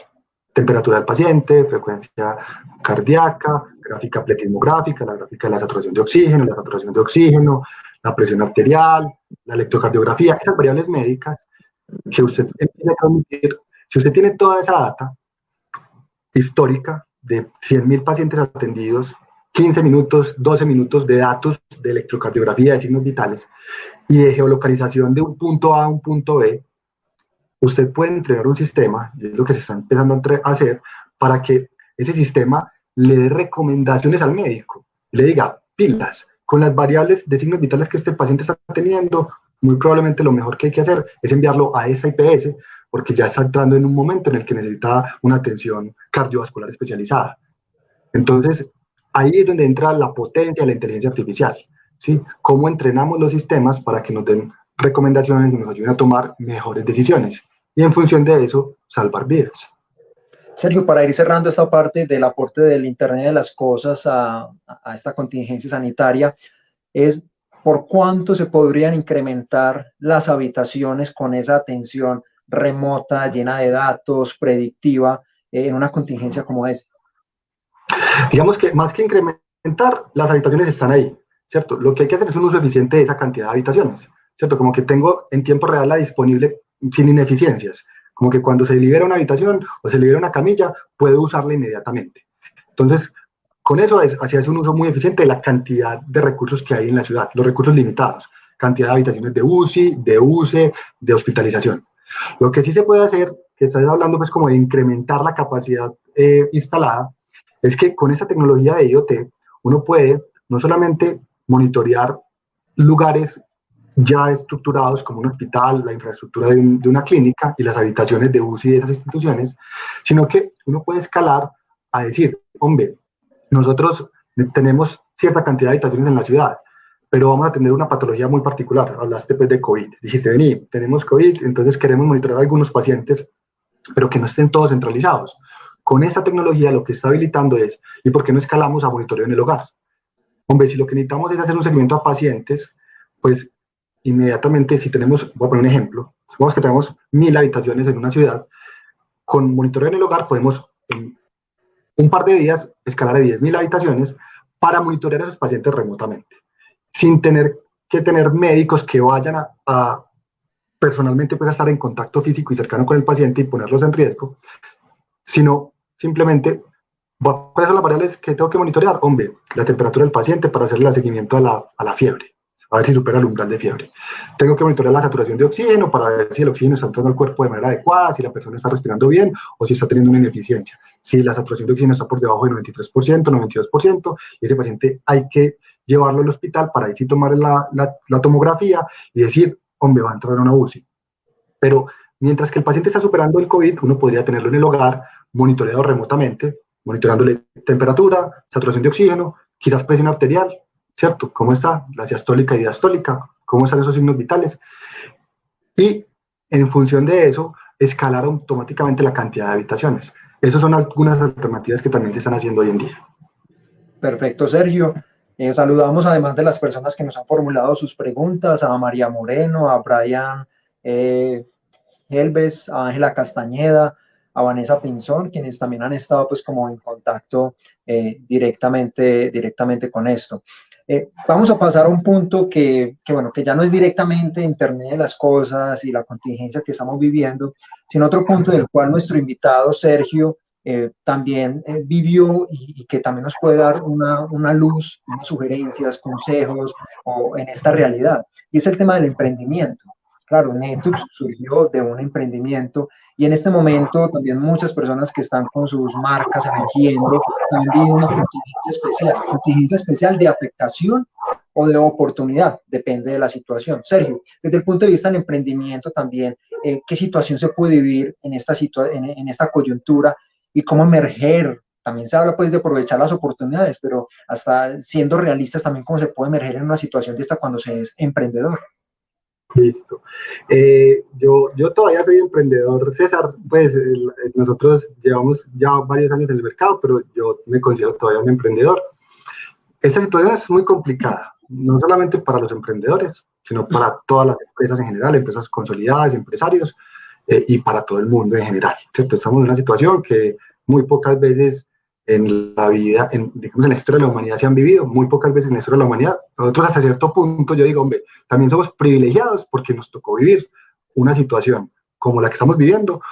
Temperatura del paciente, frecuencia cardíaca, gráfica pletismográfica, la gráfica de la saturación de oxígeno, la presión arterial, la electrocardiografía, esas variables médicas que usted empieza a transmitir. Si usted tiene toda esa data histórica de 100.000 pacientes atendidos, 15 minutos, 12 minutos de datos de electrocardiografía, de signos vitales y de geolocalización de un punto A a un punto B, usted puede entrenar un sistema, y es lo que se está empezando a hacer, para que ese sistema le dé recomendaciones al médico, le diga, pilas, con las variables de signos vitales que este paciente está teniendo, muy probablemente lo mejor que hay que hacer es enviarlo a esa IPS, porque ya está entrando en un momento en el que necesita una atención cardiovascular especializada. Entonces, ahí es donde entra la potencia de la inteligencia artificial, ¿sí? Cómo entrenamos los sistemas para que nos den recomendaciones y nos ayuden a tomar mejores decisiones. Y en función de eso, salvar vidas. Sergio, para ir cerrando esta parte del aporte del Internet de las Cosas a esta contingencia sanitaria, es por cuánto se podrían incrementar las habitaciones con esa atención remota, llena de datos, predictiva, en una contingencia como esta. Digamos que más que incrementar, las habitaciones están ahí, ¿cierto? Lo que hay que hacer es un uso eficiente de esa cantidad de habitaciones, ¿cierto? Como que tengo en tiempo real la disponible sin ineficiencias. Como que cuando se libera una habitación o se libera una camilla, puedo usarla inmediatamente. Entonces, con eso así es un uso muy eficiente de la cantidad de recursos que hay en la ciudad, los recursos limitados. cantidad de habitaciones de UCI, de UCE, de hospitalización. Lo que sí se puede hacer, que estás hablando pues como de incrementar la capacidad instalada, es que con esta tecnología de IoT uno puede no solamente monitorear lugares ya estructurados como un hospital, la infraestructura de una clínica y las habitaciones de UCI de esas instituciones, sino que uno puede escalar a decir, hombre, nosotros tenemos cierta cantidad de habitaciones en la ciudad, pero vamos a tener una patología muy particular. Hablaste pues de COVID. Dijiste, vení, tenemos COVID, entonces queremos monitorear a algunos pacientes, pero que no estén todos centralizados. Con esta tecnología lo que está habilitando es, ¿y por qué no escalamos a monitoreo en el hogar? Hombre, si lo que necesitamos es hacer un seguimiento a pacientes, pues inmediatamente, si tenemos, voy a poner un ejemplo, supongamos que tenemos 1000 habitaciones en una ciudad, con monitoreo en el hogar podemos en un par de días escalar a 10.000 habitaciones para monitorear a esos pacientes remotamente, sin tener que tener médicos que vayan a personalmente pues, a estar en contacto físico y cercano con el paciente y ponerlos en riesgo, sino simplemente, ¿cuáles son las variables que tengo que monitorear? Hombre, la temperatura del paciente para hacerle el seguimiento a la fiebre, a ver si supera el umbral de fiebre. Tengo que monitorear la saturación de oxígeno para ver si el oxígeno está entrando al cuerpo de manera adecuada, si la persona está respirando bien o si está teniendo una ineficiencia. Si la saturación de oxígeno está por debajo del 93%, 92%, y ese paciente hay que llevarlo al hospital para ahí sí tomar la tomografía y decir, hombre, va a entrar en una UCI. Pero mientras que el paciente está superando el COVID, uno podría tenerlo en el hogar, monitoreado remotamente, monitoreándole temperatura, saturación de oxígeno, quizás presión arterial, ¿cierto? ¿Cómo está la diastólica y diastólica? ¿Cómo están esos signos vitales? Y en función de eso, escalar automáticamente la cantidad de habitaciones. Esas son algunas alternativas que también se están haciendo hoy en día. Perfecto, Sergio. Saludamos además de las personas que nos han formulado sus preguntas, a María Moreno, a Brian Helves, a Ángela Castañeda, a Vanessa Pinzón, quienes también han estado pues como en contacto directamente con esto. Vamos a pasar a un punto bueno, que ya no es directamente Internet de las cosas y la contingencia que estamos viviendo, sino otro punto del cual nuestro invitado Sergio también vivió y que también nos puede dar una luz, unas sugerencias, consejos en esta realidad. Y es el tema del emprendimiento. Claro, Netux surgió de un emprendimiento y en este momento también muchas personas que están con sus marcas emergiendo también viven una contingencia especial de afectación o de oportunidad, depende de la situación. Sergio, desde el punto de vista del emprendimiento también, ¿qué situación se puede vivir en esta coyuntura y cómo emerger? También se habla pues de aprovechar las oportunidades, pero hasta siendo realistas también cómo se puede emerger en una situación de esta cuando se es emprendedor. Listo. Yo todavía soy emprendedor, César, pues nosotros llevamos ya varios años en el mercado, pero yo me considero todavía un emprendedor. Esta situación es muy complicada, no solamente para los emprendedores, sino para todas las empresas en general, empresas consolidadas, empresarios, y para todo el mundo en general, ¿cierto? Estamos en una situación que muy pocas veces en la vida, digamos en la historia de la humanidad se han vivido, muy pocas veces en la historia de la humanidad. Nosotros hasta cierto punto, yo digo, hombre, también somos privilegiados porque nos tocó vivir una situación como la que estamos viviendo,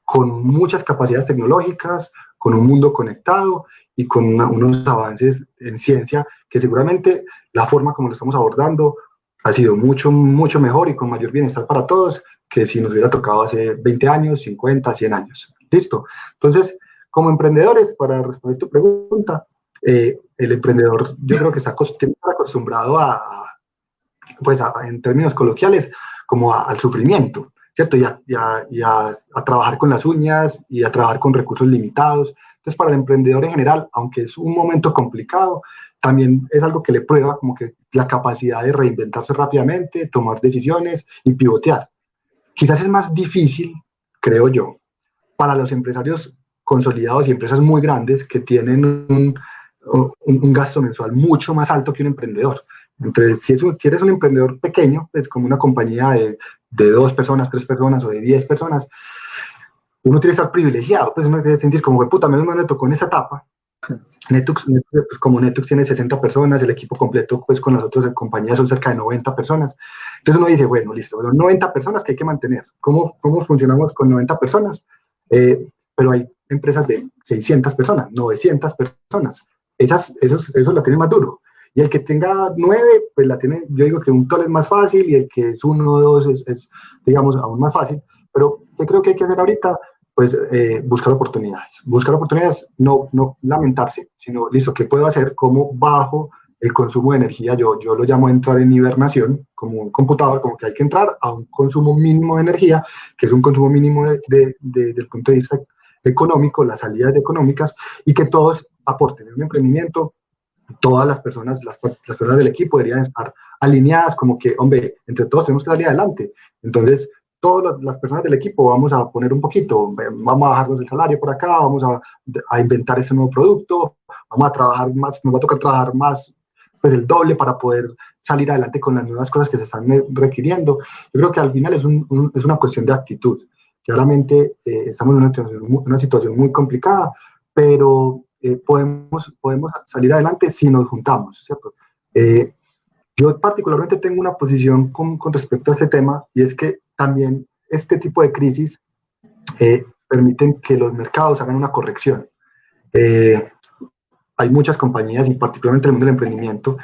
con muchas capacidades tecnológicas, con un mundo conectado y con unos avances en ciencia que seguramente la forma como lo estamos abordando ha sido mucho, mucho mejor y con mayor bienestar para todos que si nos hubiera tocado hace 20 años, 50, 100 años. ¿Listo? Entonces, como emprendedores, para responder tu pregunta, el emprendedor yo creo que está acostumbrado pues en términos coloquiales, como al sufrimiento, ¿cierto? Y a trabajar con las uñas y a trabajar con recursos limitados. Entonces, para el emprendedor en general, aunque es un momento complicado, también es algo que le prueba como que la capacidad de reinventarse rápidamente, tomar decisiones y pivotear. Quizás es más difícil, creo yo, para los empresarios consolidados y empresas muy grandes que tienen un gasto mensual mucho más alto que un emprendedor. Entonces, si eres un emprendedor pequeño, es como una compañía de 2 personas, 3 personas o de 10 personas, uno tiene que estar privilegiado, pues uno tiene que sentir como que puta, menos mal me tocó en esa etapa. Netux, pues como Netux tiene 60 personas, el equipo completo pues con las otras compañías son cerca de 90 personas. Entonces uno dice, bueno, listo, son 90 personas que hay que mantener. ¿Cómo funcionamos con 90 personas? Pero hay empresas de 600 personas, 900 personas. Eso la tienen más duro. Y el que tenga 9, pues la tiene, yo digo que un TOL es más fácil y el que es 1 o 2 es, digamos, aún más fácil. Pero ¿qué creo que hay que hacer ahorita? Pues buscar oportunidades. Buscar oportunidades, no lamentarse, sino, listo, ¿qué puedo hacer? ¿Cómo bajo el consumo de energía? Yo lo llamo entrar en hibernación, como un computador, como que hay que entrar a un consumo mínimo de energía, que es un consumo mínimo del punto de vista económico, las salidas económicas, y que todos aporten en un emprendimiento. Todas las personas del equipo deberían estar alineadas como que, hombre, entre todos tenemos que salir adelante. Entonces, todas las personas del equipo vamos a poner un poquito, vamos a bajarnos el salario por acá, vamos a inventar ese nuevo producto, vamos a trabajar más, nos va a tocar trabajar más, pues el doble para poder salir adelante con las nuevas cosas que se están requiriendo. Yo creo que al final es una cuestión de actitud. Claramente estamos en una situación muy complicada, pero podemos salir adelante si nos juntamos, ¿cierto? Yo particularmente tengo una posición con respecto a este tema, y es que también este tipo de crisis permiten que los mercados hagan una corrección. Hay muchas compañías, y particularmente en el mundo del emprendimiento,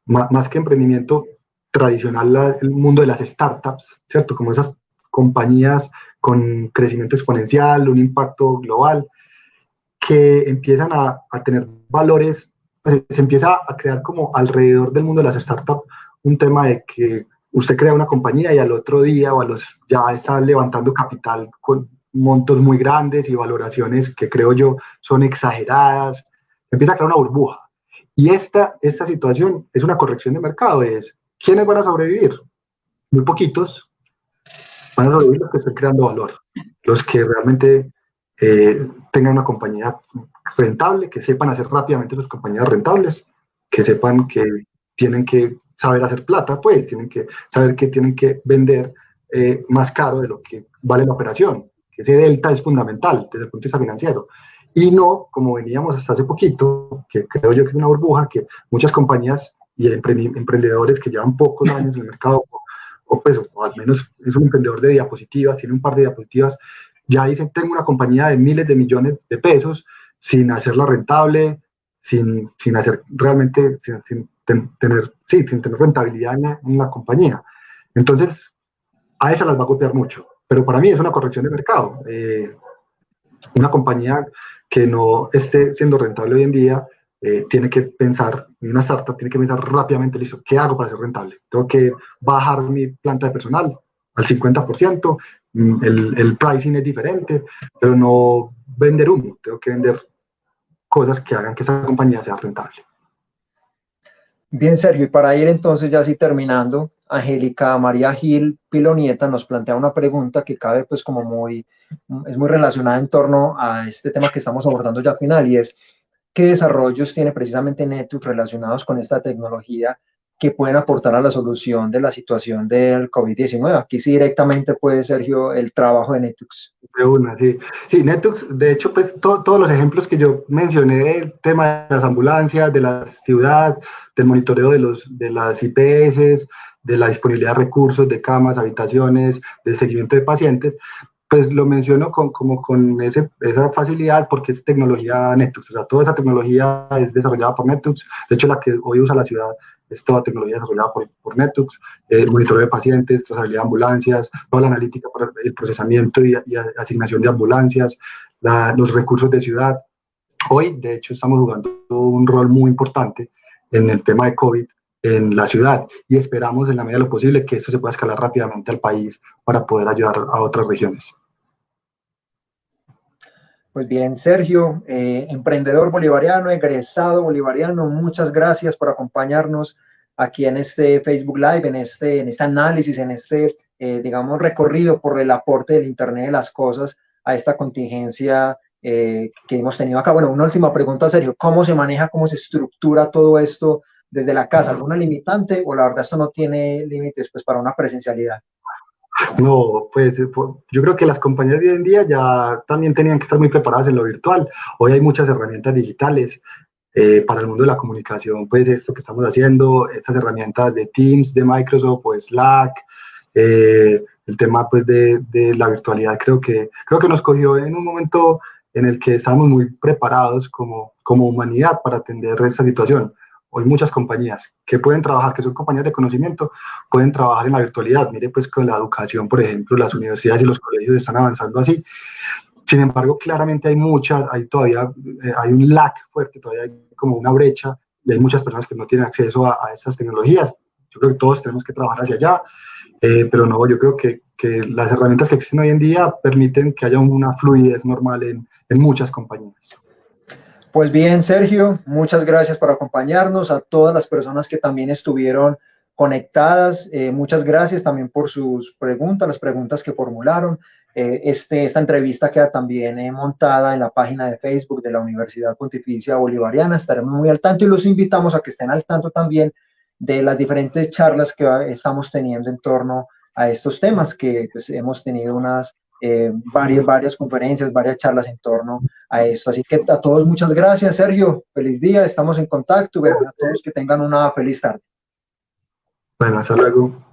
más que emprendimiento tradicional, el mundo de las startups, ¿cierto? Como esas compañías con crecimiento exponencial, un impacto global, que empiezan a tener valores, pues se empieza a crear como alrededor del mundo de las startups un tema de que usted crea una compañía y al otro día ya está levantando capital con montos muy grandes y valoraciones que creo yo son exageradas. Empieza a crear una burbuja. Y esta situación es una corrección de mercado. ¿Quiénes van a sobrevivir? Muy poquitos. Van a sobrevivir los que estén creando valor, los que realmente tengan una compañía rentable, que sepan hacer rápidamente sus compañías rentables, que sepan que tienen que saber hacer plata, pues tienen que saber que tienen que vender más caro de lo que vale la operación, que ese delta es fundamental desde el punto de vista financiero. Y no, como veníamos hasta hace poquito, que creo yo que es una burbuja, que muchas compañías y emprendedores que llevan pocos años en el mercado, o al menos es un emprendedor de diapositivas, tiene un par de diapositivas, ya dicen, tengo una compañía de miles de millones de pesos sin hacerla rentable, sin hacer realmente, sin tener rentabilidad en la compañía. Entonces, a esa las va a golpear mucho. Pero para mí es una corrección de mercado. Una compañía que no esté siendo rentable hoy en día tiene que pensar, una startup tiene que pensar rápidamente, listo, ¿qué hago para ser rentable? Tengo que bajar mi planta de personal al 50%, el pricing es diferente, pero no vender humo, tengo que vender cosas que hagan que esta compañía sea rentable. Bien, Sergio, y para ir entonces ya así terminando, Angélica María Gil Pilonieta nos plantea una pregunta que cabe pues como es muy relacionada en torno a este tema que estamos abordando ya al final, y es ¿qué desarrollos tiene precisamente Netus relacionados con esta tecnología que pueden aportar a la solución de la situación del COVID-19? Aquí sí directamente puede, Sergio, el trabajo de Netus. De una, sí. Sí, Netux, de hecho, pues todos los ejemplos que yo mencioné, el tema de las ambulancias, de la ciudad, del monitoreo de las IPS, de la disponibilidad de recursos, de camas, habitaciones, de seguimiento de pacientes, pues lo menciono como con esa facilidad porque es tecnología Netux. O sea, toda esa tecnología es desarrollada por Netux. De hecho, la que hoy usa la ciudad es toda tecnología desarrollada por Netux. El monitoreo de pacientes, trazabilidad de ambulancias, toda la analítica para el procesamiento y asignación de ambulancias, los recursos de ciudad. Hoy, de hecho, estamos jugando un rol muy importante en el tema de COVID en la ciudad y esperamos en la medida de lo posible que esto se pueda escalar rápidamente al país para poder ayudar a otras regiones. Pues bien, Sergio, emprendedor bolivariano, egresado bolivariano, muchas gracias por acompañarnos aquí en este Facebook Live, en este análisis, en este, digamos, recorrido por el aporte del Internet de las cosas a esta contingencia que hemos tenido acá. Bueno, una última pregunta, Sergio, ¿cómo se maneja, cómo se estructura todo esto desde la casa? ¿Alguna limitante o la verdad esto no tiene límites pues para una presencialidad? No, pues yo creo que las compañías de hoy en día ya también tenían que estar muy preparadas en lo virtual. Hoy hay muchas herramientas digitales para el mundo de la comunicación, pues esto que estamos haciendo, estas herramientas de Teams, de Microsoft o Slack, el tema pues de la virtualidad creo que nos cogió en un momento en el que estábamos muy preparados como humanidad para atender esta situación. hoy muchas compañías que pueden trabajar, que son compañías de conocimiento, pueden trabajar en la virtualidad. Mire, pues con la educación, por ejemplo, las universidades y los colegios están avanzando así. Sin embargo, claramente hay todavía hay un lag fuerte, todavía hay como una brecha y hay muchas personas que no tienen acceso a estas tecnologías. Yo creo que todos tenemos que trabajar hacia allá, pero no, yo creo que las herramientas que existen hoy en día permiten que haya una fluidez normal en muchas compañías. Pues bien, Sergio, muchas gracias por acompañarnos, a todas las personas que también estuvieron conectadas, muchas gracias también por sus preguntas, las preguntas que formularon. Esta entrevista queda también montada en la página de Facebook de la Universidad Pontificia Bolivariana. Estaremos muy al tanto y los invitamos a que estén al tanto también de las diferentes charlas que estamos teniendo en torno a estos temas, que pues, hemos tenido varias conferencias, varias charlas en torno a esto. Así que a todos muchas gracias, Sergio. Feliz día, estamos en contacto. A todos que tengan una feliz tarde. Bueno, hasta luego.